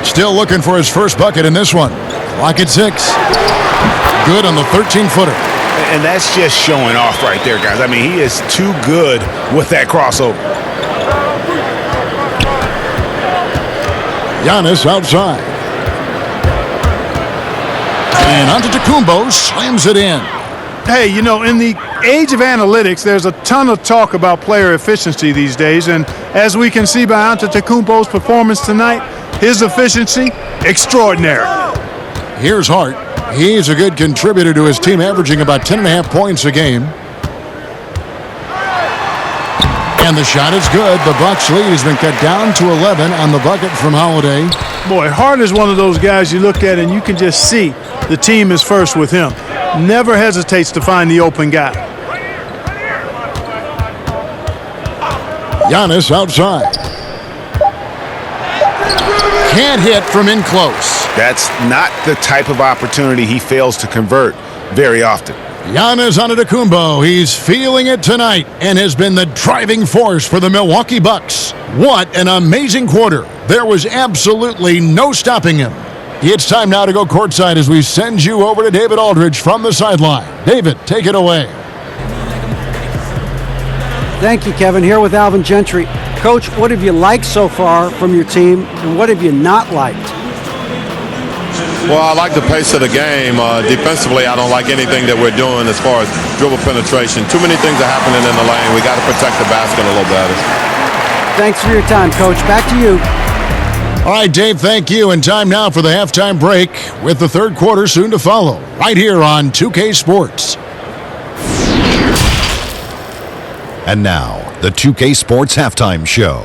Speaker 1: Still looking for his first bucket in this one. Clock at 6. Good on the 13-footer.
Speaker 2: And that's just showing off right there, guys. I mean, he is too good with that crossover.
Speaker 1: Giannis outside. And Antetokounmpo slams it in.
Speaker 4: Hey, in the age of analytics, there's a ton of talk about player efficiency these days. And as we can see by Antetokounmpo's performance tonight, his efficiency, extraordinary.
Speaker 1: Here's Hart. He's a good contributor to his team, averaging about 10.5 points a game. And the shot is good. The Bucks lead has been cut down to 11 on the bucket from Holiday.
Speaker 4: Boy, Hart is one of those guys you look at and you can just see the team is first with him. Never hesitates to find the open guy.
Speaker 1: Giannis outside. Can't hit from in close.
Speaker 2: That's not the type of opportunity he fails to convert very often.
Speaker 1: Giannis Antetokounmpo, he's feeling it tonight and has been the driving force for the Milwaukee Bucks. What an amazing quarter. There was absolutely no stopping him. It's time now to go courtside as we send you over to David Aldridge from the sideline. David, take it away.
Speaker 3: Thank you, Kevin. Here with Alvin Gentry. Coach, what have you liked so far from your team, and what have you not liked?
Speaker 8: Well, I like the pace of the game. Defensively, I don't like anything that we're doing as far as dribble penetration. Too many things are happening in the lane. We got to protect the basket a little better.
Speaker 3: Thanks for your time, Coach. Back to you.
Speaker 1: All right, Dave, thank you. And time now for the halftime break with the third quarter soon to follow, right here on 2K Sports.
Speaker 9: And now, the 2K Sports Halftime Show.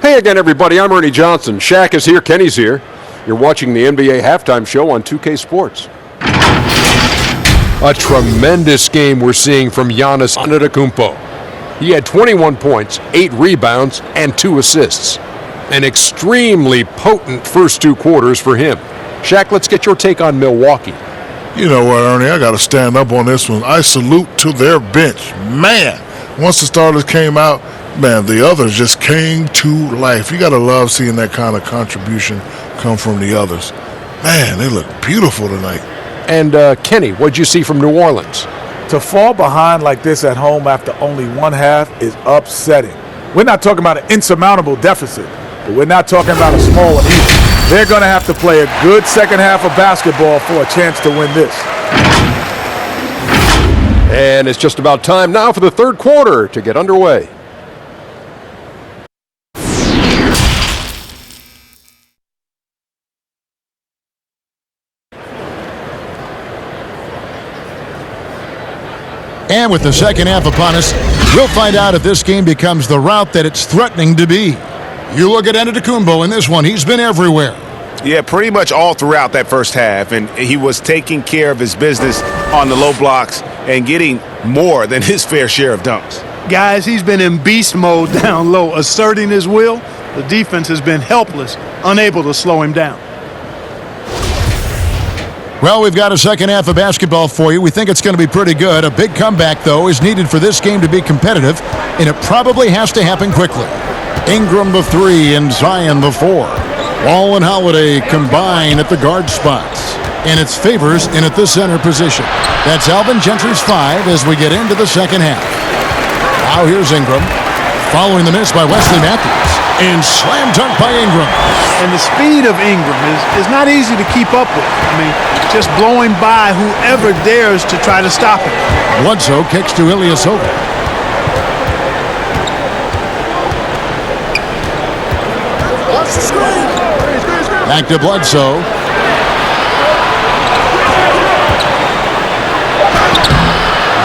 Speaker 10: Hey again, everybody. I'm Ernie Johnson. Shaq is here. Kenny's here. You're watching the NBA Halftime Show on 2K Sports. A tremendous game we're seeing from Giannis Antetokounmpo. He had 21 points, 8 rebounds, and 2 assists. An extremely potent first 2 quarters for him. Shaq, let's get your take on Milwaukee.
Speaker 11: You know what, Ernie, I got to stand up on this one. I salute to their bench. Man, once the starters came out, man, the others just came to life. You got to love seeing that kind of contribution come from the others. Man, they look beautiful tonight.
Speaker 10: And Kenny, what'd you see from New Orleans?
Speaker 5: To fall behind like this at home after only one half is upsetting. We're not talking about an insurmountable deficit, but we're not talking about a small one either. They're going to have to play a good second half of basketball for a chance to win this.
Speaker 10: And it's just about time now for the third quarter to get underway.
Speaker 1: And with the second half upon us, we'll find out if this game becomes the route that it's threatening to be. You look at Antetokounmpo in this one. He's been everywhere.
Speaker 2: Yeah, pretty much all throughout that first half. And he was taking care of his business on the low blocks and getting more than his fair share of dunks.
Speaker 4: Guys, he's been in beast mode down low, asserting his will. The defense has been helpless, unable to slow him down.
Speaker 1: Well, we've got a second half of basketball for you. We think it's going to be pretty good. A big comeback, though, is needed for this game to be competitive, and it probably has to happen quickly. Ingram the 3 and Zion the 4. Wall and Holiday combine at the guard spots, and it's Favors in at the center position. That's Alvin Gentry's 5 as we get into the second half. Now here's Ingram, following the miss by Wesley Matthews, and slam dunk by Ingram.
Speaker 4: And the speed of Ingram is not easy to keep up with. I mean, just blowing by whoever dares to try to stop him.
Speaker 1: Bledsoe kicks to Ilyasova. Back to Bledsoe.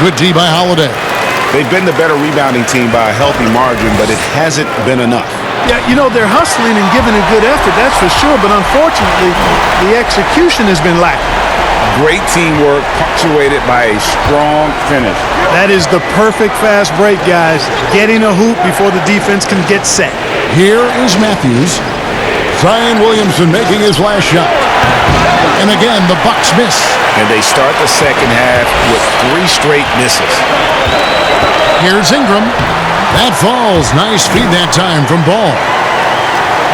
Speaker 1: Good D by Holiday.
Speaker 2: They've been the better rebounding team by a healthy margin, but it hasn't been enough.
Speaker 4: Yeah, you know, they're hustling and giving a good effort, that's for sure, but unfortunately, the execution has been lacking.
Speaker 2: Great teamwork punctuated by a strong finish.
Speaker 4: That is the perfect fast break, guys. Getting a hoop before the defense can get set.
Speaker 1: Here is Matthews. Zion Williamson making his last shot. And again, the Bucks miss.
Speaker 2: And they start the second half with 3 straight misses.
Speaker 1: Here's Ingram. That falls. Nice feed that time from Ball.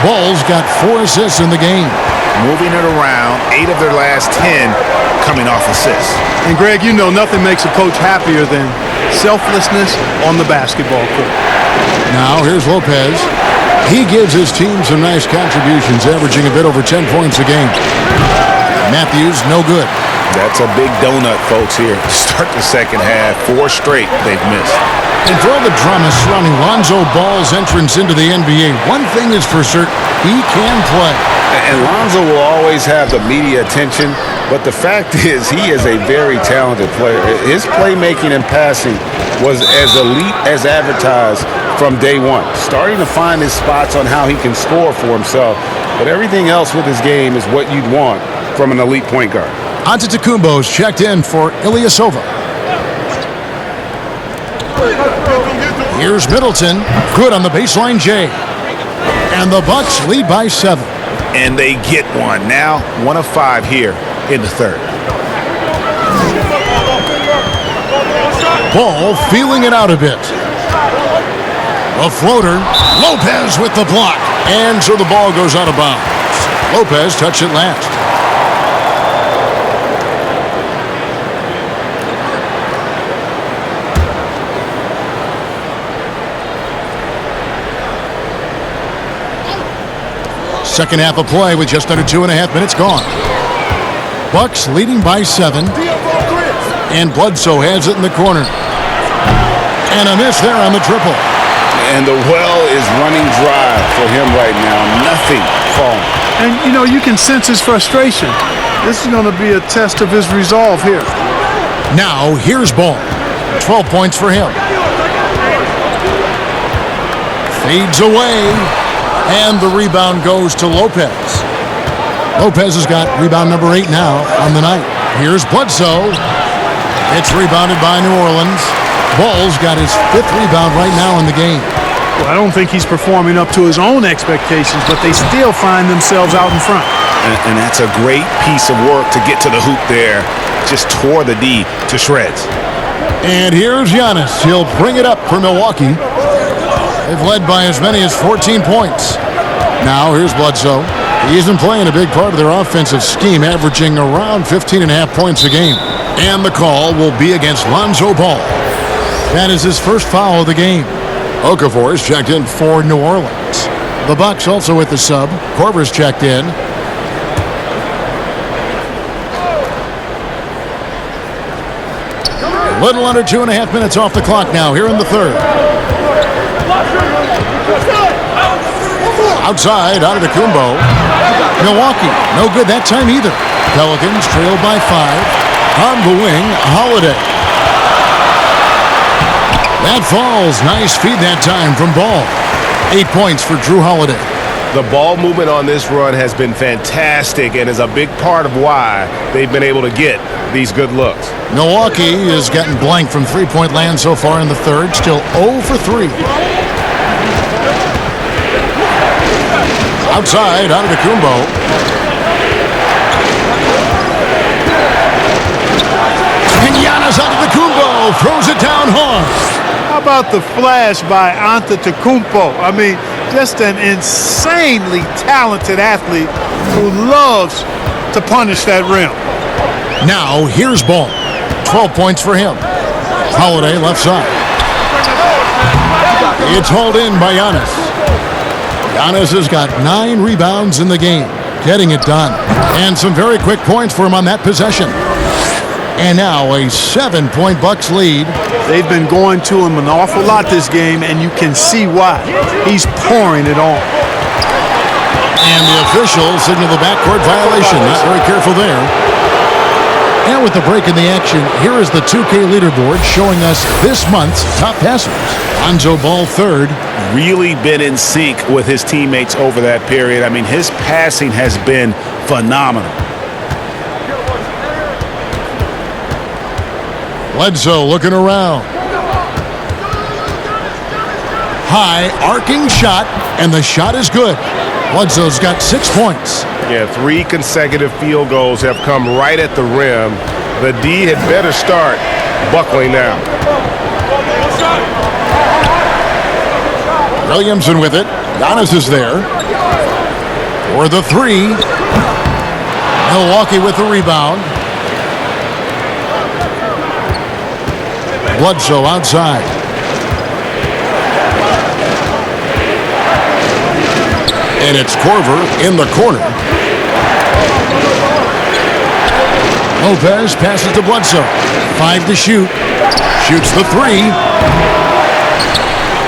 Speaker 1: Ball's got 4 assists in the game.
Speaker 2: Moving it around, 8 of their last 10 coming off assists.
Speaker 4: And Greg, you know nothing makes a coach happier than selflessness on the basketball court.
Speaker 1: Now here's Lopez. He gives his team some nice contributions, averaging a bit over 10 points a game. Matthews, no good.
Speaker 2: That's a big donut, folks, here. Start the second half, 4 straight they've missed.
Speaker 1: And for all the drama surrounding Lonzo Ball's entrance into the NBA, one thing is for certain, he can play.
Speaker 2: And Lonzo will always have the media attention, but the fact is he is a very talented player. His playmaking and passing was as elite as advertised from day one. Starting to find his spots on how he can score for himself, but everything else with his game is what you'd want from an elite point guard.
Speaker 1: Antetokounmpo's checked in for Ilyasova. Here's Middleton. Good on the baseline, Jay. And the Bucks lead by 7.
Speaker 2: And they get one. Now 1 of 5 here in the third.
Speaker 1: Ball feeling it out a bit. A floater. Lopez with the block. And so the ball goes out of bounds. Lopez touched it last. Second half of play with just under 2.5 minutes gone. Bucks leading by 7. And Bledsoe has it in the corner. And a miss there on the triple.
Speaker 2: And the well is running dry for him right now. Nothing falling.
Speaker 4: And, you can sense his frustration. This is going to be a test of his resolve here.
Speaker 1: Now, here's Ball. 12 points for him. Fades away. And the rebound goes to Lopez. Lopez has got rebound number 8 now on the night. Here's Bledsoe. It's rebounded by New Orleans. Ball's got his 5th rebound right now in the game.
Speaker 4: Well, I don't think he's performing up to his own expectations, but they still find themselves out in front.
Speaker 2: And that's a great piece of work to get to the hoop there. Just tore the D to shreds.
Speaker 1: And here's Giannis. He'll bring it up for Milwaukee. They've led by as many as 14 points. Now here's Bledsoe. He's been playing a big part of their offensive scheme, averaging around 15.5 points a game. And the call will be against Lonzo Ball. That is his first foul of the game. Okafor's checked in for New Orleans. The Bucks also with the sub. Korver's checked in. A little under 2.5 minutes off the clock now here in the third. Outside, out of the Kumbo. Milwaukee, no good that time either. Pelicans trailed by 5. On the wing, Holiday. That falls. Nice feed that time from Ball. 8 points for Drew Holiday.
Speaker 6: The ball movement on this run has been fantastic and is a big part of why they've been able to get these good looks.
Speaker 1: Milwaukee has gotten blank from three-point land so far in the third. Still 0 for 3. Outside, out of the Kumbo. And Giannis out of the Kumbo. Throws it down hard.
Speaker 4: How about the flash by Antetokounmpo? I mean, just an insanely talented athlete who loves to punish that rim.
Speaker 1: Now, here's Ball. 12 points for him. Holiday left side. It's hauled in by Giannis. Giannis has got 9 rebounds in the game. Getting it done. And some very quick points for him on that possession. And now a 7-point Bucks lead.
Speaker 4: They've been going to him an awful lot this game, and you can see why. He's pouring it on.
Speaker 1: And the officials signal the backcourt violation. Not very careful there. And with the break in the action, here is the 2K leaderboard showing us this month's top passers. Lonzo Ball third.
Speaker 2: Really been in sync with his teammates over that period. I mean, his passing has been phenomenal.
Speaker 1: Bledsoe looking around. High arcing shot, and the shot is good. Bledsoe's got 6 points.
Speaker 6: Yeah, 3 consecutive field goals have come right at the rim. The D had better start buckling down.
Speaker 1: Williamson with it. Giannis is there. For the 3. Milwaukee with the rebound. Bledsoe outside. And it's Korver in the corner. Lopez passes to Bledsoe. 5 to shoot. Shoots the 3.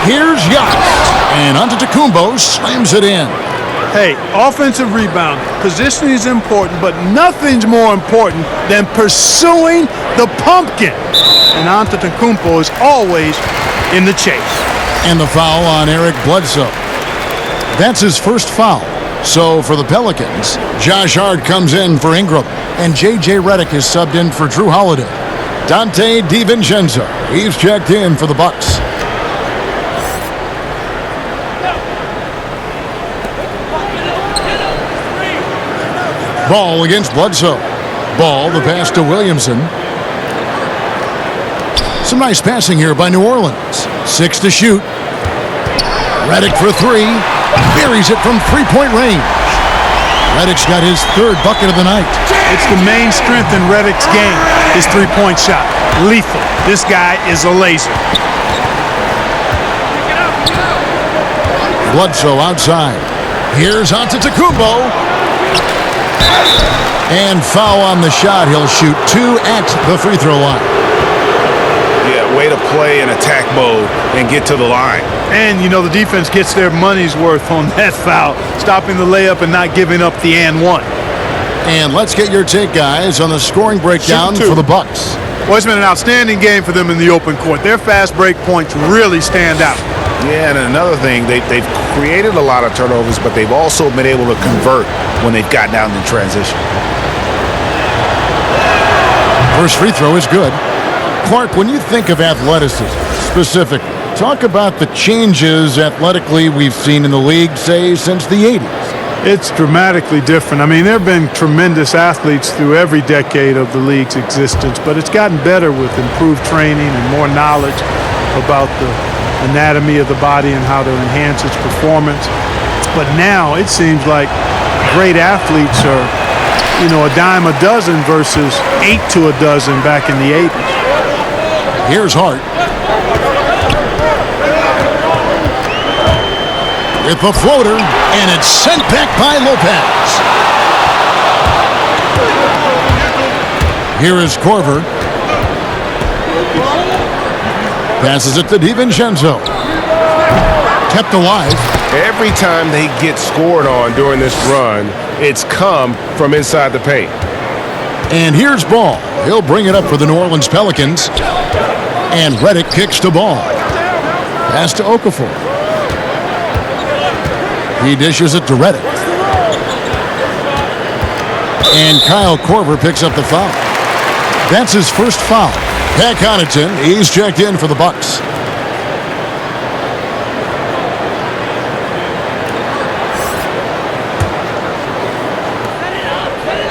Speaker 1: Here's Giannis. And Antetokounmpo slams it in.
Speaker 4: Hey, offensive rebound. Positioning is important, but nothing's more important than pursuing the pumpkin. And Antetokounmpo is always in the chase.
Speaker 1: And the foul on Eric Bledsoe. That's his first foul. So for the Pelicans, Josh Hart comes in for Ingram, and J.J. Redick is subbed in for Drew Holiday. Dante DiVincenzo, he's checked in for the Bucks. Ball against Bledsoe. Ball, the pass to Williamson. Some nice passing here by New Orleans. 6 to shoot. Redick for 3. Buries it from three-point range. Redick's got his 3rd bucket of the night.
Speaker 4: It's the main strength in Redick's game, his three-point shot. Lethal. This guy is a laser.
Speaker 1: Bledsoe outside. Here's Antetokounmpo. And foul on the shot. He'll shoot 2 at the free throw line.
Speaker 2: Yeah, way to play in attack mode and get to the line.
Speaker 4: And, you know, the defense gets their money's worth on that foul, stopping the layup and not giving up the and one.
Speaker 1: And let's get your take, guys, on the scoring breakdown for the Bucks.
Speaker 4: Well, it's been an outstanding game for them in the open court. Their fast break points really stand out.
Speaker 2: Yeah, and another thing, they've created a lot of turnovers, but they've also been able to convert when they've gotten out in transition.
Speaker 1: First free throw is good. Clark, when you think of athleticism specifically, talk about the changes athletically we've seen in the league, say, since the 80s.
Speaker 4: It's dramatically different. I mean, there have been tremendous athletes through every decade of the league's existence, but it's gotten better with improved training and more knowledge about the anatomy of the body and how to enhance its performance. But now it seems like great athletes are, you know, a dime a dozen versus 8 to a dozen back in the 80s.
Speaker 1: Here's Hart. With the floater, and it's sent back by Lopez. Here is Korver. Passes it to DiVincenzo. Kept alive.
Speaker 6: Every time they get scored on during this run, it's come from inside the paint.
Speaker 1: And here's Ball. He'll bring it up for the New Orleans Pelicans. And Redick kicks to Ball. Pass to Okafor. He dishes it to Redick. And Kyle Korver picks up the foul. That's his first foul. Pat Connaughton, he's checked in for the Bucks.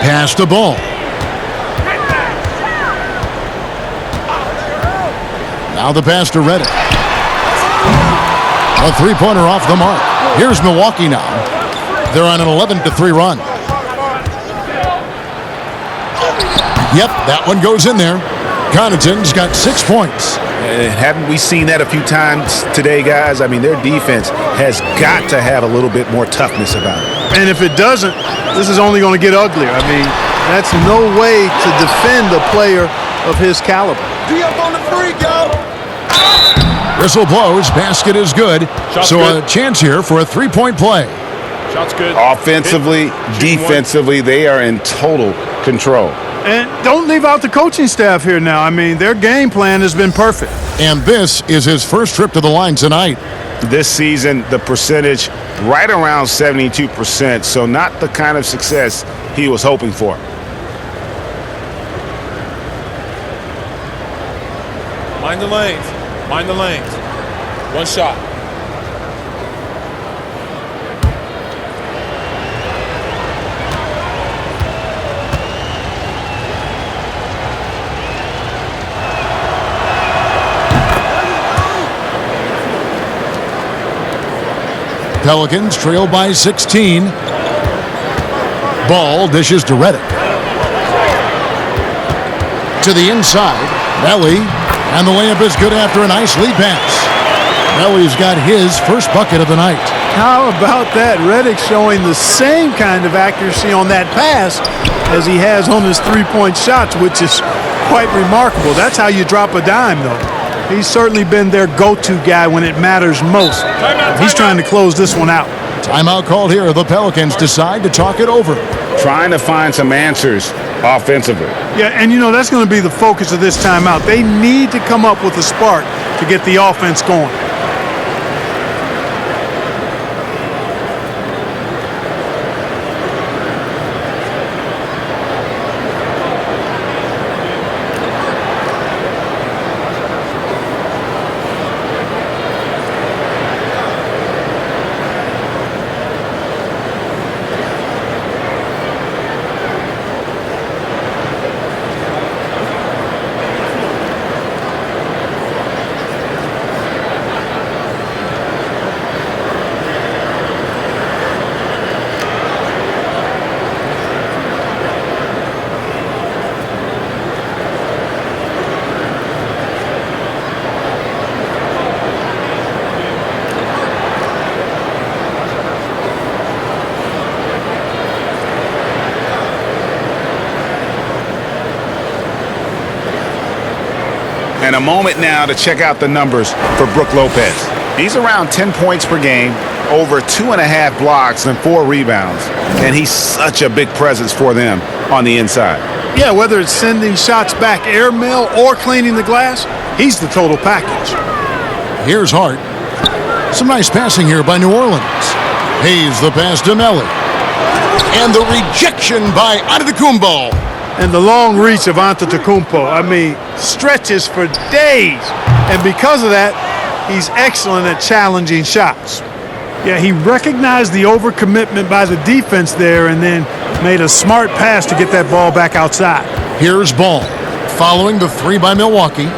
Speaker 1: Pass to Ball. Now the pass to Redick. A three-pointer off the mark. Here's Milwaukee now. They're on an 11-3 run. Yep, that one goes in there. Connaughton's got 6 points.
Speaker 2: Haven't we seen that a few times today, guys? I mean, their defense has got to have a little bit more toughness about it.
Speaker 4: And if it doesn't, this is only going to get uglier. I mean, that's no way to defend a player of his caliber.
Speaker 6: D up on the free, go!
Speaker 1: Whistle blows. Basket is good. So a chance here for a three-point play.
Speaker 6: Shot's good.
Speaker 2: Offensively, defensively, they are in total control.
Speaker 4: And don't leave out the coaching staff here now. I mean, their game plan has been perfect.
Speaker 1: And this is his first trip to the line tonight.
Speaker 2: This season, the percentage right around 72%, so not the kind of success he was hoping for.
Speaker 12: Mind the lanes. Mind the lanes. One shot.
Speaker 1: Pelicans trail by 16. Ball dishes to Redick. To the inside. Melly. And the layup is good after a nice lead pass. Melly's got his first bucket of the night.
Speaker 4: How about that? Redick showing the same kind of accuracy on that pass as he has on his three-point shots, which is quite remarkable. That's how you drop a dime, though. He's certainly been their go-to guy when it matters most. He's trying to close this one out.
Speaker 1: Timeout called here. The Pelicans decide to talk it over.
Speaker 2: Trying to find some answers offensively.
Speaker 4: Yeah, and you know, that's going to be the focus of this timeout. They need to come up with a spark to get the offense going.
Speaker 2: And a moment now to check out the numbers for Brook Lopez. He's around 10 points per game, over 2.5 blocks and 4 rebounds. And he's such a big presence for them on the inside.
Speaker 4: Yeah, whether it's sending shots back airmail or cleaning the glass, he's the total package.
Speaker 1: Here's Hart. Some nice passing here by New Orleans. Hayes the pass to Melly. And the rejection by Antetokounmpo.
Speaker 4: And the long reach of Antetokounmpo, I mean, stretches for days. And because of that, he's excellent at challenging shots. Yeah, he recognized the overcommitment by the defense there and then made a smart pass to get that ball back outside.
Speaker 1: Here's Ball, following the 3 by Milwaukee.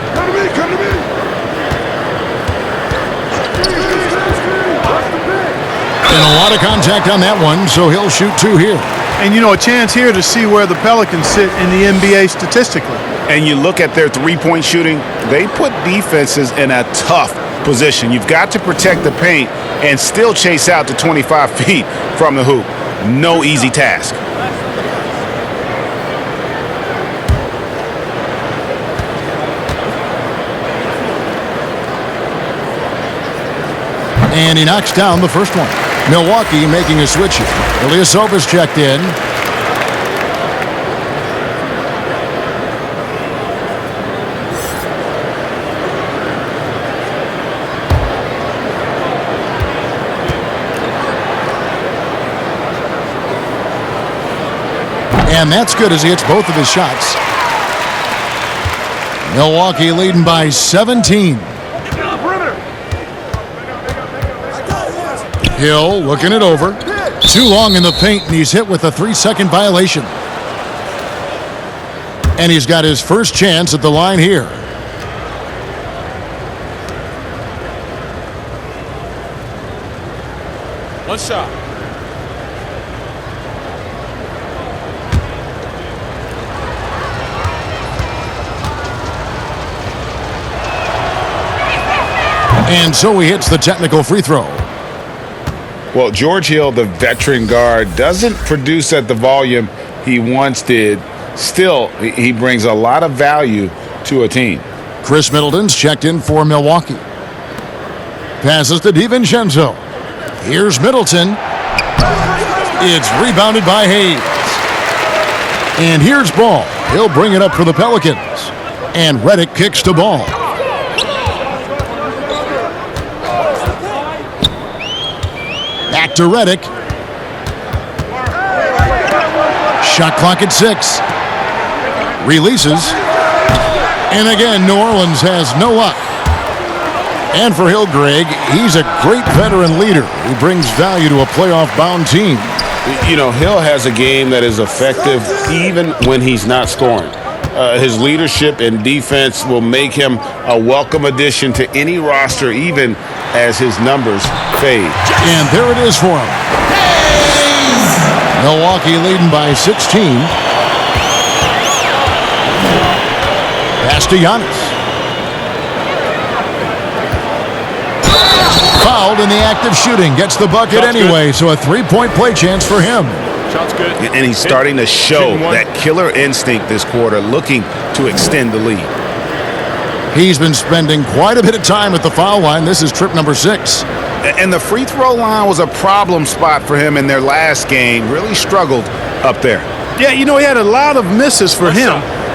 Speaker 1: And a lot of contact on that one, so he'll shoot 2 here.
Speaker 4: And, you know, a chance here to see where the Pelicans sit in the NBA statistically.
Speaker 2: And you look at their three-point shooting, they put defenses in a tough position. You've got to protect the paint and still chase out to 25 feet from the hoop. No easy task.
Speaker 1: And he knocks down the first one. Milwaukee making a switch here. Ilyasova's checked in. And that's good as he hits both of his shots. Milwaukee leading by 17. Hill looking it over. Too long in the paint, and he's hit with a 3-second violation. And he's got his first chance at the line here.
Speaker 12: One shot.
Speaker 1: And so he hits the technical free throw.
Speaker 2: Well, George Hill, the veteran guard, doesn't produce at the volume he once did. Still, he brings a lot of value to a team.
Speaker 1: Chris Middleton's checked in for Milwaukee. Passes to DiVincenzo. Here's Middleton. It's rebounded by Hayes. And here's Ball. He'll bring it up for the Pelicans. And Redick kicks to Ball. Back to Redick. Shot clock at 6. Releases. And again, New Orleans has no luck. And for Hill, Greg, he's a great veteran leader who brings value to a playoff-bound team.
Speaker 2: You know, Hill has a game that is effective even when he's not scoring. His leadership and defense will make him a welcome addition to any roster, even as his numbers fade.
Speaker 1: And there it is for him. Milwaukee leading by 16. Pass to Giannis. Fouled in the act of shooting. Gets the bucket anyway, so a 3-point play chance for him.
Speaker 12: Shot's good.
Speaker 2: And he's starting to show that killer instinct this quarter, looking to extend the lead.
Speaker 1: He's been spending quite a bit of time at the foul line. This is trip number 6.
Speaker 2: And the free throw line was a problem spot for him in their last game. Really struggled up there.
Speaker 4: Yeah, you know, he had a lot of misses for him.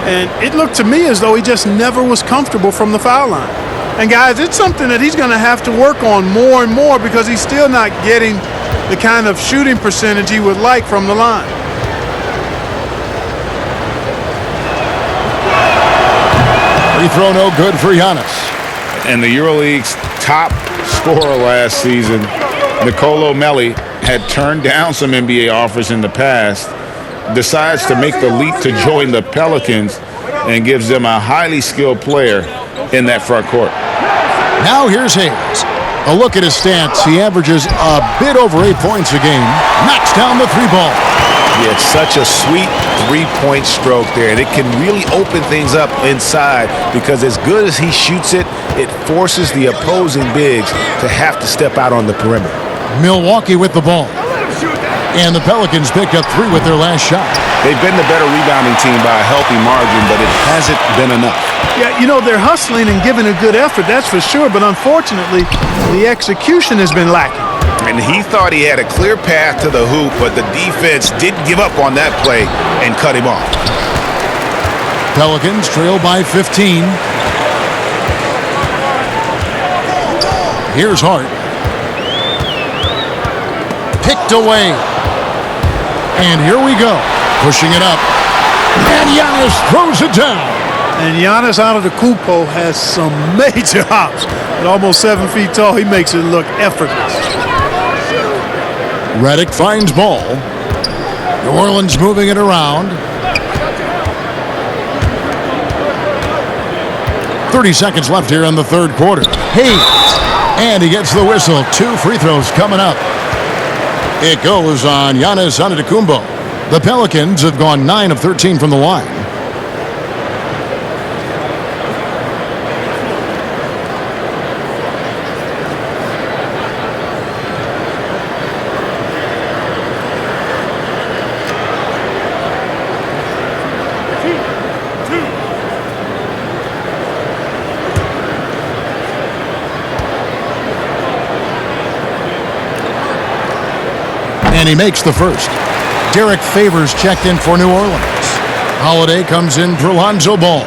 Speaker 4: And it looked to me as though he just never was comfortable from the foul line. And, guys, it's something that he's going to have to work on more and more because he's still not getting the kind of shooting percentage he would like from the line.
Speaker 1: Free throw no good for Giannis.
Speaker 2: And the EuroLeague's top scorer last season, Nicolo Melli, had turned down some NBA offers in the past, decides to make the leap to join the Pelicans, and gives them a highly skilled player in that front court.
Speaker 1: Now here's Hayes. A look at his stats. He averages a bit over 8 points a game. Knocks down the 3-ball.
Speaker 2: Yeah, it's such a sweet 3-point stroke there, and it can really open things up inside because as good as he shoots it, it forces the opposing bigs to have to step out on the perimeter.
Speaker 1: Milwaukee with the ball. And the Pelicans pick up 3 with their last shot.
Speaker 2: They've been the better rebounding team by a healthy margin, but it hasn't been enough.
Speaker 4: Yeah, you know, they're hustling and giving a good effort, that's for sure, but unfortunately, the execution has been lacking.
Speaker 2: And he thought he had a clear path to the hoop, but the defense didn't give up on that play and cut him off.
Speaker 1: Pelicans trail by 15. Here's Hart. Picked away. And here we go. Pushing it up. And Giannis throws it down.
Speaker 4: And Giannis Antetokounmpo has some major hops. At almost 7 feet tall, he makes it look effortless.
Speaker 1: Redick finds ball. New Orleans moving it around. 30 seconds left here in the third quarter. Hayes. And he gets the whistle. 2 free throws coming up. It goes on Giannis Antetokounmpo. The Pelicans have gone 9 of 13 from the line. And he makes the first. Derek Favors checked in for New Orleans. Holiday comes in for Lonzo Ball.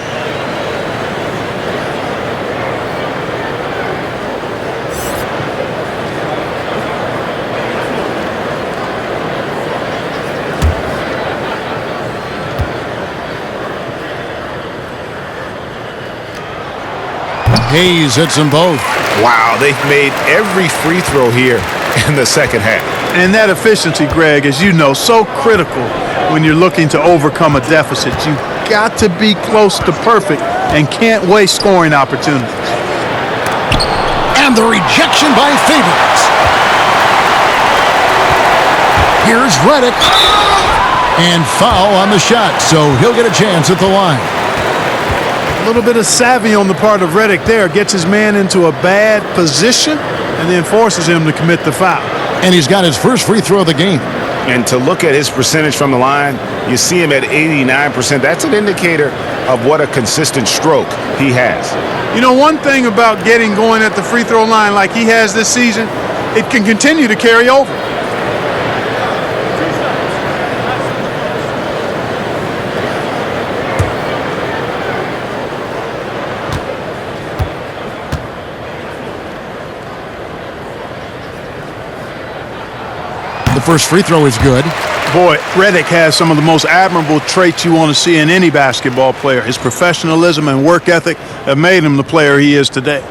Speaker 1: Hayes hits them both.
Speaker 2: Wow, they've made every free throw here in the second half.
Speaker 4: And that efficiency, Greg, as you know, so critical when you're looking to overcome a deficit. You've got to be close to perfect and can't waste scoring opportunities.
Speaker 1: And the rejection by Favors. Here's Redick. And foul on the shot, so he'll get a chance at the line.
Speaker 4: A little bit of savvy on the part of Redick there. Gets his man into a bad position and then forces him to commit the foul.
Speaker 1: And he's got his first free throw of the game.
Speaker 2: And to look at his percentage from the line, you see him at 89%. That's an indicator of what a consistent stroke he has.
Speaker 4: You know, one thing about getting going at the free throw line like he has this season, it can continue to carry over.
Speaker 1: The first free throw is good.
Speaker 4: Boy, Redick has some of the most admirable traits you want to see in any basketball player. His professionalism and work ethic have made him the player he is today.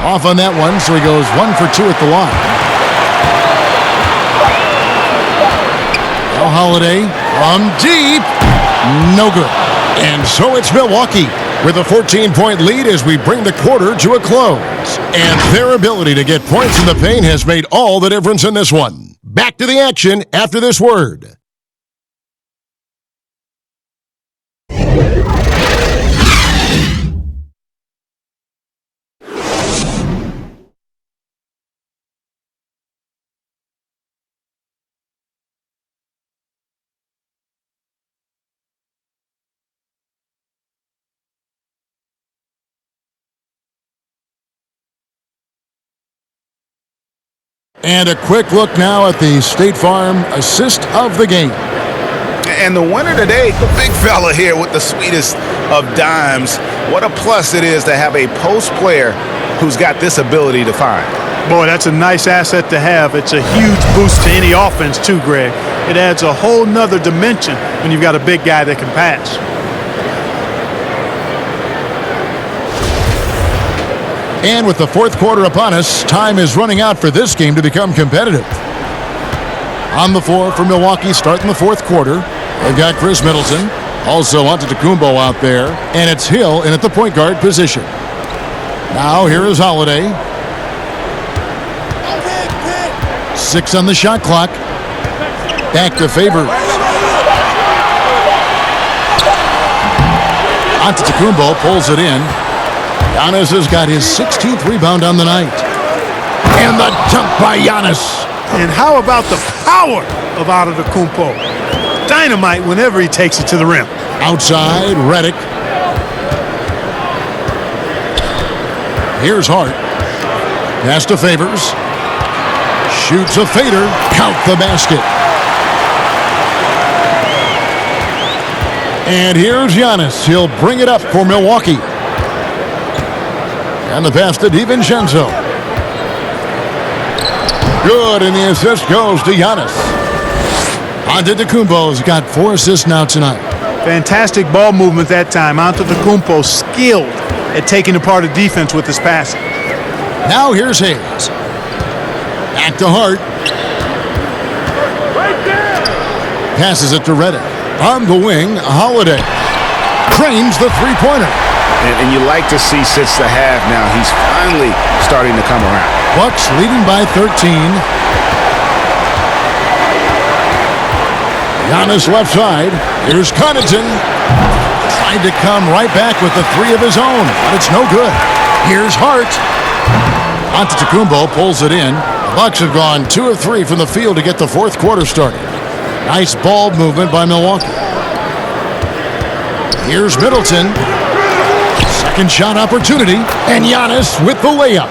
Speaker 1: Off on that one, so he goes 1 for 2 at the line. Holiday from deep. No good. And so it's Milwaukee with a 14-point lead as we bring the quarter to a close. And their ability to get points in the paint has made all the difference in this one. Back to the action after this word. And a quick look now at the State Farm assist of the game.
Speaker 2: And the winner today, the big fella here with the sweetest of dimes. What a plus it is to have a post player who's got this ability to find.
Speaker 4: Boy, that's a nice asset to have. It's a huge boost to any offense too, Greg. It adds a whole nother dimension when you've got a big guy that can pass.
Speaker 1: And with the fourth quarter upon us, time is running out for this game to become competitive. On the floor for Milwaukee starting the fourth quarter, they've got Chris Middleton, also Antetokounmpo out there, and it's Hill in at the point guard position. Now here is Holiday. 6 on the shot clock. Back to Favors. Antetokounmpo pulls it in. Giannis has got his 16th rebound on the night. And the dunk by Giannis.
Speaker 4: And how about the power of Antetokounmpo? Dynamite whenever he takes it to the rim.
Speaker 1: Outside, Redick. Here's Hart. Pass to Favors. Shoots a fader. Count the basket. And here's Giannis. He'll bring it up for Milwaukee. And the pass to DiVincenzo. Good, and the assist goes to Giannis. Antetokounmpo's got 4 assists now tonight.
Speaker 4: Fantastic ball movement that time. Antetokounmpo skilled at taking apart a defense with his passing.
Speaker 1: Now here's Hayes. Back to Hart. Passes it to Redick. On the wing, Holiday. Cranes the three-pointer.
Speaker 2: And you like to see since the half now, he's finally starting to come around.
Speaker 1: Bucks leading by 13. Giannis left side. Here's Connaughton. Trying to come right back with the 3 of his own, but it's no good. Here's Hart. Antetokounmpo pulls it in. The Bucks have gone 2 of 3 from the field to get the fourth quarter started. Nice ball movement by Milwaukee. Here's Middleton. Second shot opportunity, and Giannis with the layup.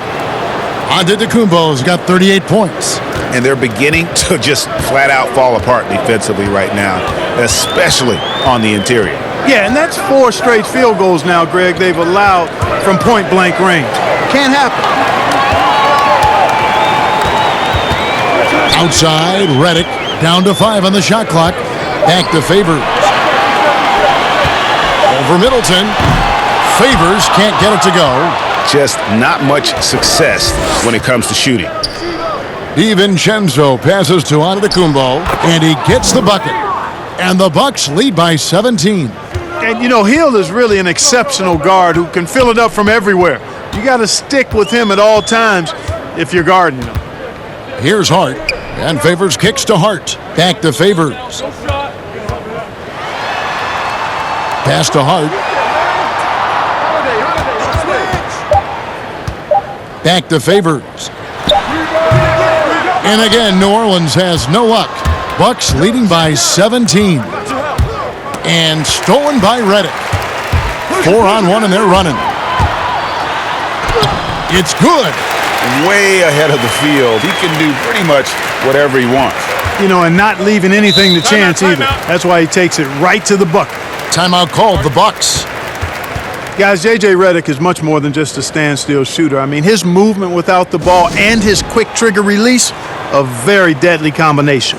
Speaker 1: Antetokounmpo's got 38 points.
Speaker 2: And they're beginning to just flat out fall apart defensively right now, especially on the interior.
Speaker 4: Yeah, and that's 4 straight field goals now, Greg, they've allowed from point-blank range. Can't happen.
Speaker 1: Outside, Redick down to 5 on the shot clock. Back to Favors. Over Middleton. Favors can't get it to go.
Speaker 2: Just not much success when it comes to shooting.
Speaker 1: DiVincenzo passes to Antetokounmpo, and he gets the bucket. And the Bucks lead by 17.
Speaker 4: And, you know, Hill is really an exceptional guard who can fill it up from everywhere. You got to stick with him at all times if you're guarding him.
Speaker 1: Here's Hart, and Favors kicks to Hart. Back to Favors. Pass to Hart. Back to Favors. And again, New Orleans has no luck. Bucks leading by 17. And stolen by Redick. 4-on-1, and they're running. It's good.
Speaker 2: Way ahead of the field. He can do pretty much whatever he wants.
Speaker 4: You know, and not leaving anything to chance either. That's why he takes it right to the bucket.
Speaker 1: Timeout called, the Bucks.
Speaker 4: Guys, J.J. Redick is much more than just a standstill shooter. I mean, his movement without the ball and his quick trigger release, a very deadly combination.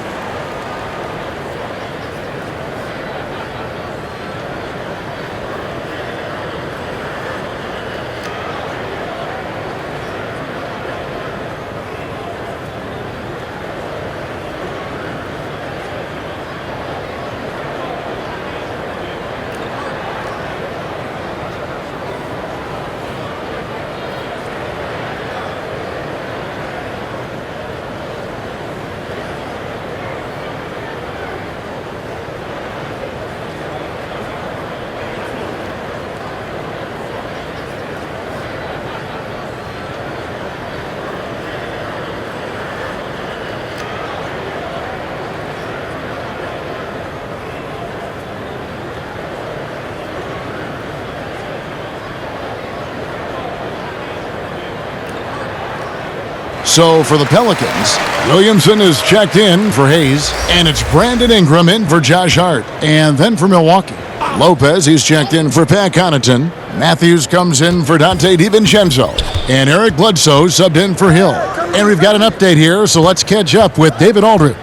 Speaker 1: So for the Pelicans, Williamson is checked in for Hayes, and it's Brandon Ingram in for Josh Hart. And then for Milwaukee, Lopez, he's checked in for Pat Connaughton. Matthews comes in for Dante DiVincenzo. And Eric Bledsoe subbed in for Hill. And we've got an update here, so let's catch up with David Aldridge.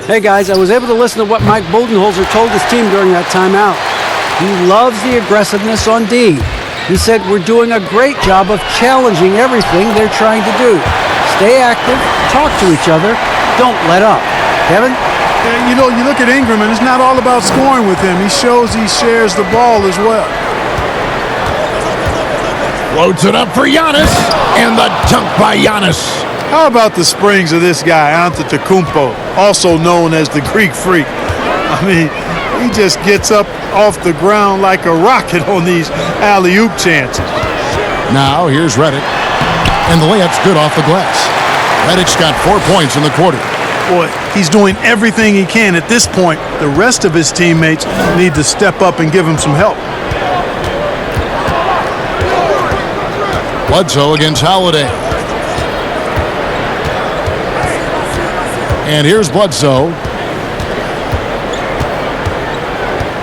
Speaker 3: Hey guys, I was able to listen to what Mike Budenholzer told his team during that timeout. He loves the aggressiveness on D. He said we're doing a great job of challenging everything they're trying to do. Stay active, talk to each other, don't let up. Kevin?
Speaker 4: You know, you look at Ingram, and it's not all about scoring with him. He shows he shares the ball as well.
Speaker 1: Floats it up for Giannis, and the dunk by Giannis.
Speaker 4: How about the springs of this guy, Antetokounmpo, also known as the Greek Freak? I mean, He just gets up off the ground like a rocket on these alley-oop chances.
Speaker 1: Now here's Redick. And the layup's good off the glass. Redick's got 4 points in the quarter.
Speaker 4: Boy, he's doing everything he can at this point. The rest of his teammates need to step up and give him some help.
Speaker 1: Bledsoe against Holiday. And here's Bledsoe.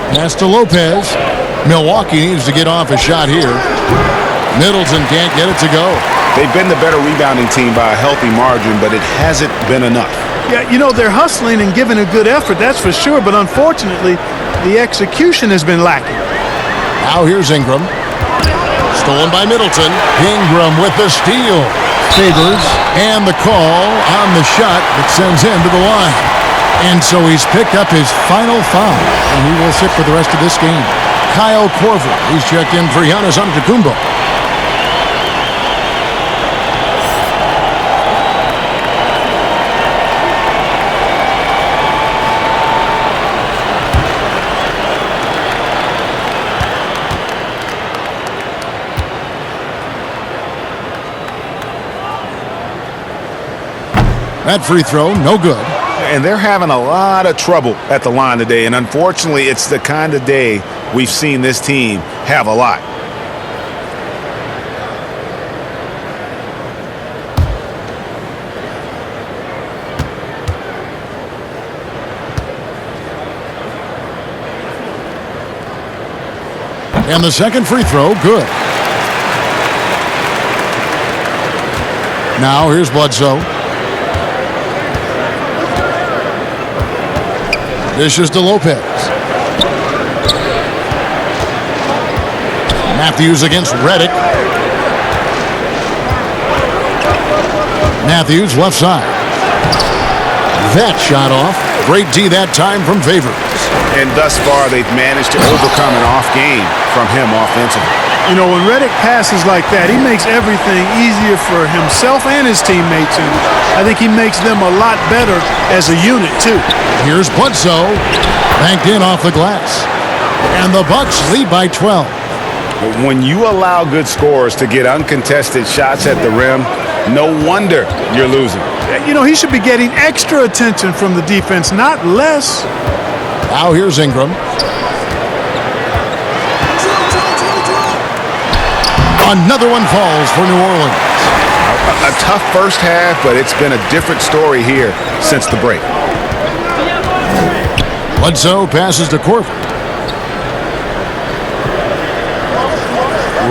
Speaker 1: Pass to Lopez. Milwaukee needs to get off a shot here. Middleton can't get it to go.
Speaker 2: They've been the better rebounding team by a healthy margin, but it hasn't been enough.
Speaker 4: Yeah, you know, they're hustling and giving a good effort, that's for sure, but unfortunately, the execution has been lacking.
Speaker 1: Now here's Ingram. Stolen by Middleton. Ingram with the steal. Favors and the call on the shot that sends him to the line. And so he's picked up his final foul, and he will sit for the rest of this game. Kyle Korver, he's checked in for Giannis Antetokounmpo. That free throw, no good.
Speaker 2: And they're having a lot of trouble at the line today. And unfortunately, it's the kind of day we've seen this team have a lot.
Speaker 1: And the second free throw, good. Now here's Bledsoe. Dishes to Lopez. Matthews against Redick. Matthews left side. That shot off. Great D that time from Favors.
Speaker 2: And thus far, they've managed to overcome an off game from him offensively.
Speaker 4: You know, when Redick passes like that, he makes everything easier for himself and his teammates, and I think he makes them a lot better as a unit, too.
Speaker 1: Here's Bledsoe, banked in off the glass, and the Bucks lead by 12.
Speaker 2: When you allow good scorers to get uncontested shots at the rim, no wonder you're losing.
Speaker 4: You know, he should be getting extra attention from the defense, not less.
Speaker 1: Now here's Ingram. Another one falls for New Orleans.
Speaker 2: A tough first half, but it's been a different story here since the break.
Speaker 1: Bledsoe passes to Korver.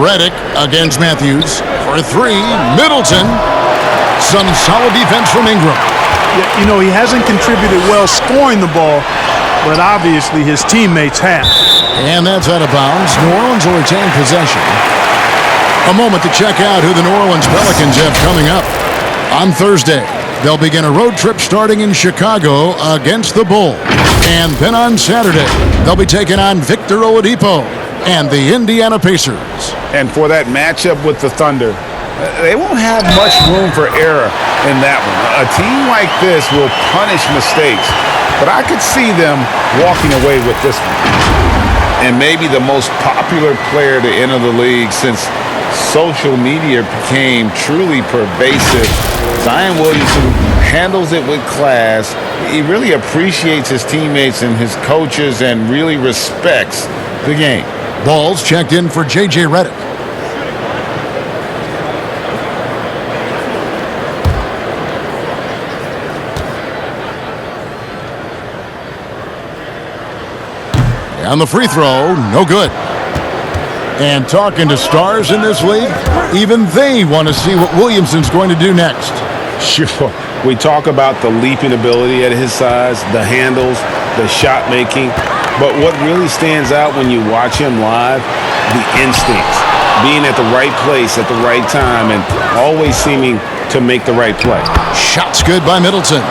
Speaker 1: Redick against Matthews for three. Middleton. Some solid defense from Ingram.
Speaker 4: Yeah, you know, he hasn't contributed well scoring the ball, but obviously his teammates have.
Speaker 1: And that's out of bounds. New Orleans will retain possession. A moment to check out who the New Orleans Pelicans have coming up. On Thursday, they'll begin a road trip starting in Chicago against the Bulls. And then on Saturday, they'll be taking on Victor Oladipo and the Indiana Pacers.
Speaker 2: And for that matchup with the Thunder, they won't have much room for error in that one. A team like this will punish mistakes, but I could see them walking away with this one. And maybe the most popular player to enter the league since social media became truly pervasive, Zion Williamson handles it with class. He really appreciates his teammates and his coaches and really respects the game.
Speaker 1: Balls checked in for J.J. Redick. On the free throw, no good. And talking to stars in this league, even they want to see what Williamson's going to do next.
Speaker 2: Sure. We talk about the leaping ability at his size, the handles, the shot making. But what really stands out when you watch him live, the instincts. Being at the right place at the right time and always seeming to make the right play.
Speaker 1: Shots good by Middleton.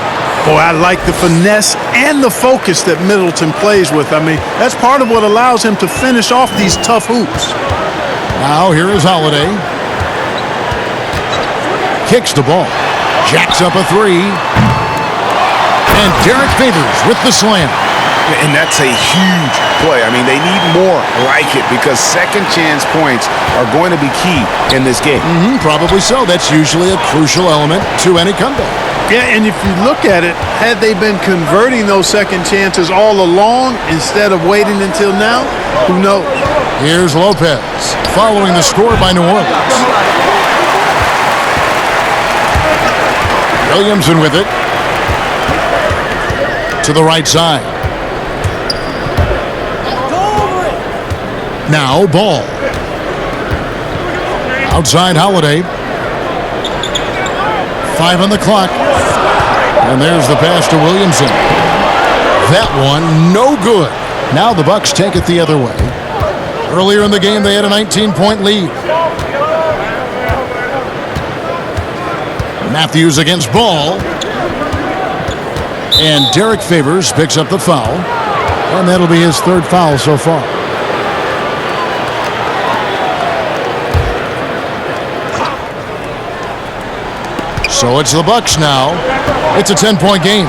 Speaker 4: Boy, I like the finesse and the focus that Middleton plays with. I mean, that's part of what allows him to finish off these tough hoops.
Speaker 1: Now here is Holiday. Kicks the ball. Jacks up a three. And Derek Favors with the slam.
Speaker 2: And that's a huge play. I mean, they need more like it because second chance points are going to be key in this game.
Speaker 1: Probably so. That's usually a crucial element to any comeback.
Speaker 4: Yeah, and if you look at it, had they been converting those second chances all along instead of waiting until now, who knows?
Speaker 1: Here's Lopez following the score by New Orleans. Williamson with it to the right side. Now Ball. Outside Holiday. 5 on the clock. And there's the pass to Williamson. That one, no good. Now the Bucks take it the other way. Earlier in the game, they had a 19-point lead. Matthews against Ball. And Derek Favors picks up the foul. And that'll be his third foul so far. So it's the Bucks now. It's a 10-point game.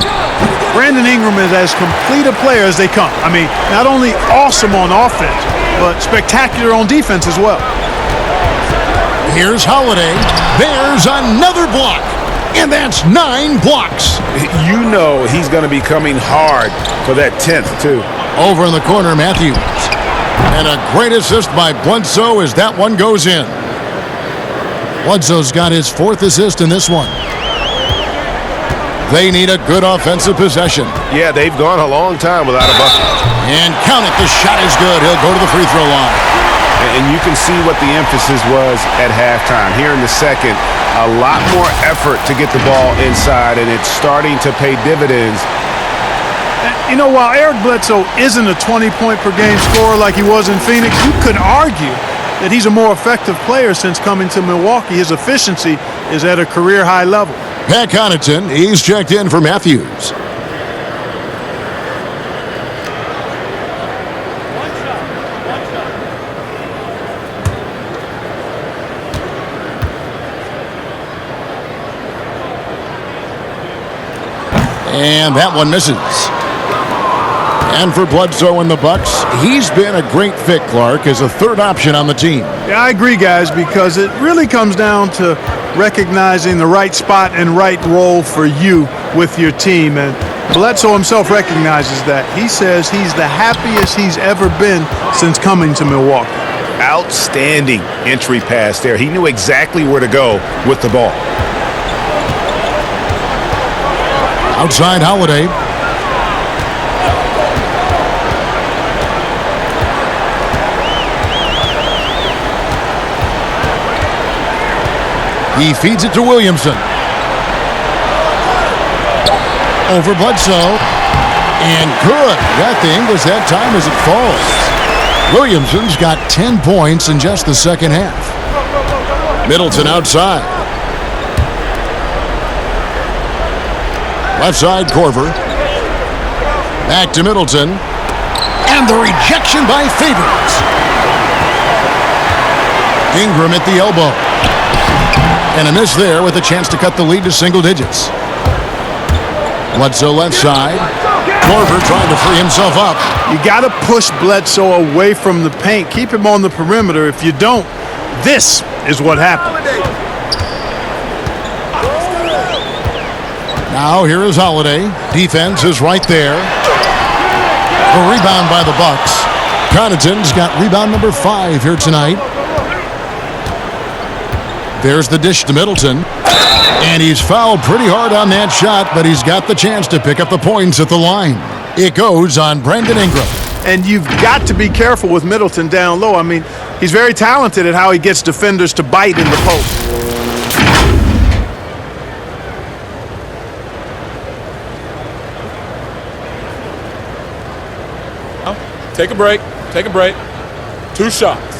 Speaker 4: Brandon Ingram is as complete a player as they come. I mean, not only awesome on offense, but spectacular on defense as well.
Speaker 1: Here's Holiday. There's another block. And that's 9 blocks.
Speaker 2: You know he's going to be coming hard for that 10th, too.
Speaker 1: Over in the corner, Matthews. And a great assist by Bledsoe as that one goes in. Bledsoe's got his 4th assist in this one. They need a good offensive possession.
Speaker 6: Yeah, they've gone a long time without a bucket.
Speaker 1: And count it, the shot is good. He'll go to the free throw line.
Speaker 2: And you can see what the emphasis was at halftime. Here in the second, a lot more effort to get the ball inside, and it's starting to pay dividends.
Speaker 4: You know, while Eric Bledsoe isn't a 20-point per game scorer like he was in Phoenix, you could argue that he's a more effective player since coming to Milwaukee. His efficiency is at a career-high level.
Speaker 1: Pat Connaughton, he's checked in for Matthews. And that one misses. And for Bledsoe and the Bucks, he's been a great fit, Clark, as a third option on the team.
Speaker 4: Yeah, I agree, guys, because it really comes down to recognizing the right spot and right role for you with your team. And Bledsoe himself recognizes that. He says he's the happiest he's ever been since coming to Milwaukee.
Speaker 2: Outstanding entry pass there. He knew exactly where to go with the ball.
Speaker 1: Outside Holiday. He feeds it to Williamson. Over Bledsoe. And good. Got the English that time as it falls. Williamson's got 10 points in just the second half. Middleton outside. Left side, Korver. Back to Middleton. And the rejection by Favors. Ingram at the elbow. And a miss there with a chance to cut the lead to single digits. Bledsoe left side. Korver trying to free himself up.
Speaker 4: You got to push Bledsoe away from the paint. Keep him on the perimeter. If you don't, this is what happens.
Speaker 1: Now here is Holiday. Defense is right there. A rebound by the Bucks. Connaughton's got rebound number 5 here tonight. There's the dish to Middleton. And he's fouled pretty hard on that shot, but he's got the chance to pick up the points at the line. It goes on Brandon Ingram.
Speaker 4: And you've got to be careful with Middleton down low. I mean, he's very talented at how he gets defenders to bite in the post.
Speaker 12: Take a break. Take a break. 2 shots.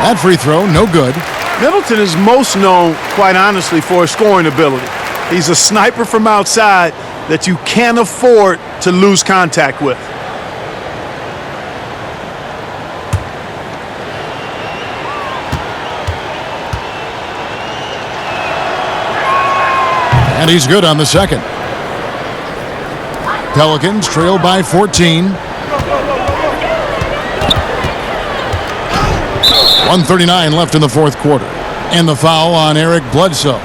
Speaker 1: That free throw, no good.
Speaker 4: Middleton is most known, quite honestly, for his scoring ability. He's a sniper from outside that you can't afford to lose contact with.
Speaker 1: And he's good on the second. Pelicans trail by 14. 1:39 left in the fourth quarter. And the foul on Eric Bledsoe.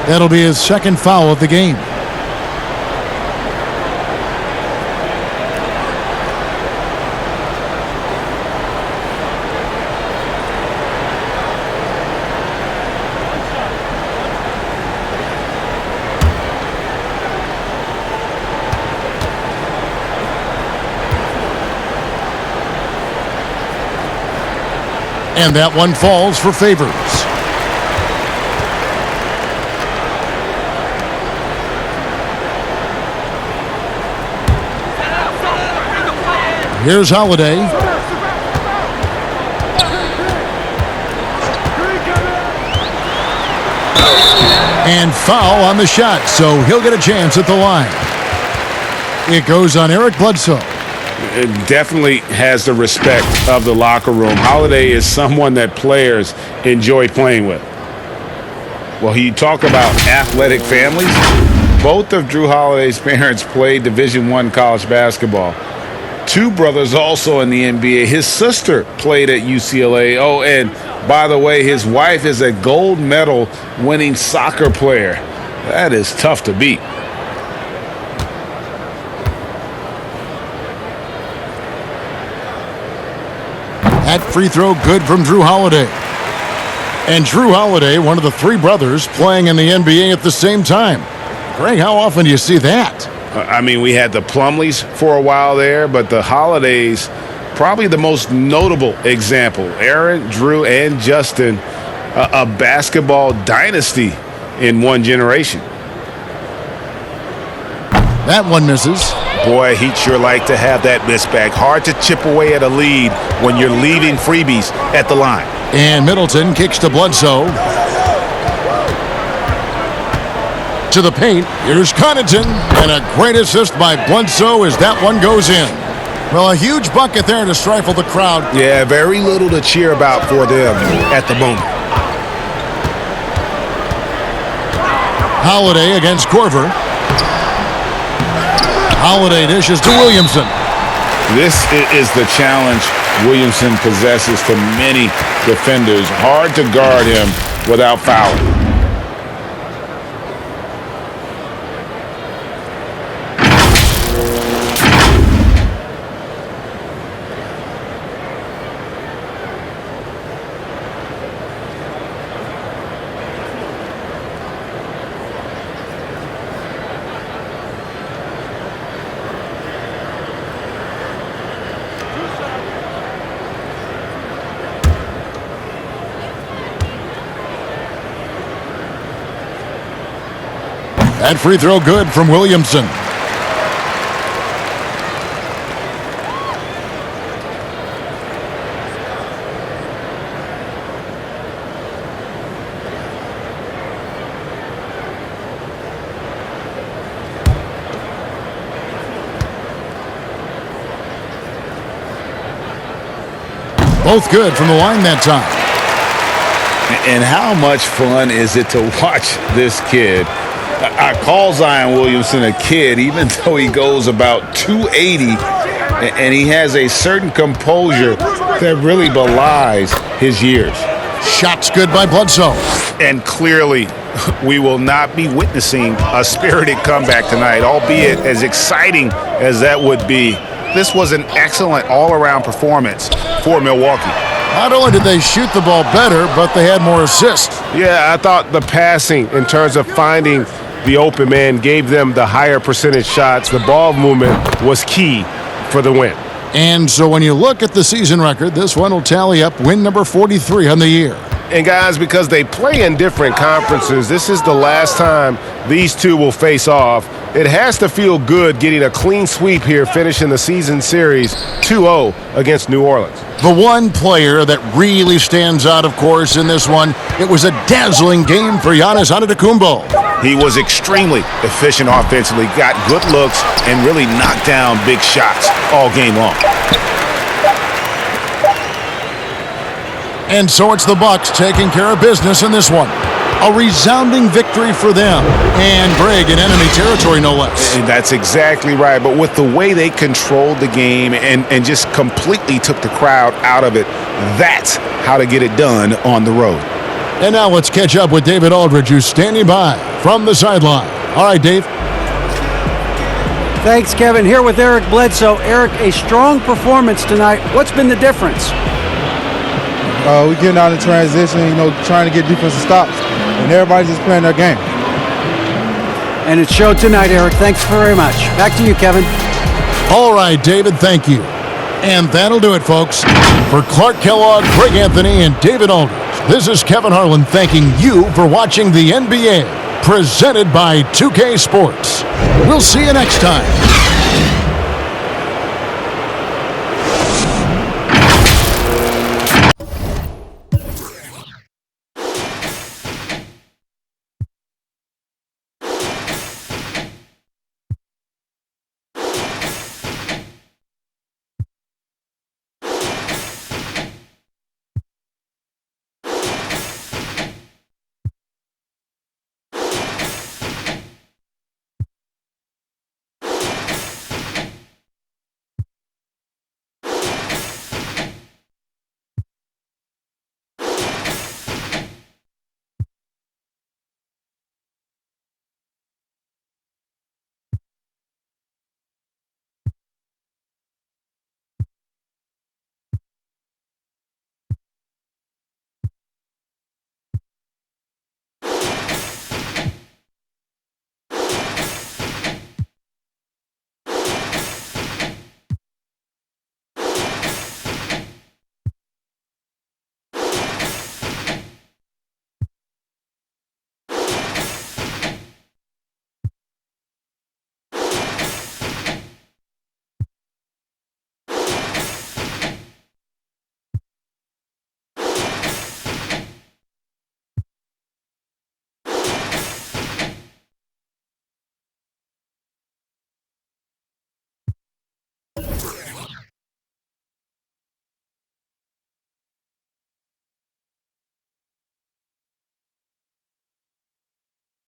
Speaker 1: That'll be his second foul of the game. And that one falls for Favors. Here's Holiday. And foul on the shot, so he'll get a chance at the line. It goes on Eric Bledsoe.
Speaker 2: It definitely has the respect of the locker room. Holiday is someone that players enjoy playing with. Well, you talk about athletic families. Both of Drew Holiday's parents played Division I college basketball. Two brothers also in the NBA. His sister played at UCLA. Oh, and by the way, his wife is a gold medal winning soccer player. That is tough to beat.
Speaker 1: That free throw good from Drew Holiday. And Drew Holiday, one of the three brothers playing in the NBA at the same time. Greg, how often do you see that?
Speaker 2: I mean, we had the Plumleys for a while there, but the Holidays, probably the most notable example. Aaron, Drew, and Justin, a basketball dynasty in one generation.
Speaker 1: That one misses.
Speaker 2: Boy, he'd sure like to have that miss back. Hard to chip away at a lead when you're leaving freebies at the line.
Speaker 1: And Middleton kicks to Bledsoe. To the paint. Here's Connaughton. And a great assist by Bledsoe as that one goes in. Well, a huge bucket there to stifle the crowd.
Speaker 2: Yeah, very little to cheer about for them at the moment.
Speaker 1: Holiday against Korver. Holiday dishes to Williamson.
Speaker 2: This is the challenge Williamson possesses to many defenders. Hard to guard him without fouling.
Speaker 1: That free throw good from Williamson. Both good from the line that time.
Speaker 2: And how much fun is it to watch this kid? I call Zion Williamson a kid, even though he goes about 280, and he has a certain composure that really belies his years.
Speaker 1: Shots good by Bledsoe.
Speaker 2: And clearly, we will not be witnessing a spirited comeback tonight, albeit as exciting as that would be. This was an excellent all-around performance for Milwaukee.
Speaker 1: Not only did they shoot the ball better, but they had more assists.
Speaker 6: Yeah, I thought the passing in terms of finding the open man gave them the higher percentage shots. The ball movement was key for the win.
Speaker 1: And so when you look at the season record, this one will tally up win number 43 on the year.
Speaker 6: And guys, because they play in different conferences, this is the last time these two will face off. It has to feel good getting a clean sweep here, finishing the season series 2-0 against New Orleans.
Speaker 1: The one player that really stands out, of course, in this one, it was a dazzling game for Giannis Antetokounmpo.
Speaker 2: He was extremely efficient offensively, got good looks, and really knocked down big shots all game long.
Speaker 1: And so it's the Bucks taking care of business in this one. A resounding victory for them. And, Greg, in enemy territory, no less.
Speaker 2: And that's exactly right. But with the way they controlled the game and just completely took the crowd out of it, that's how to get it done on the road.
Speaker 1: And now let's catch up with David Aldridge, who's standing by from the sideline. All right, Dave.
Speaker 3: Thanks, Kevin. Here with Eric Bledsoe. Eric, a strong performance tonight. What's been the difference?
Speaker 13: We're getting out in transition, trying to get defensive stops. And everybody's just playing their game.
Speaker 3: And it showed tonight, Eric. Thanks very much. Back to you, Kevin.
Speaker 1: All right, David, thank you. And that'll do it, folks. For Clark Kellogg, Greg Anthony, and David Aldridge, this is Kevin Harlan thanking you for watching the NBA, presented by 2K Sports. We'll see you next time.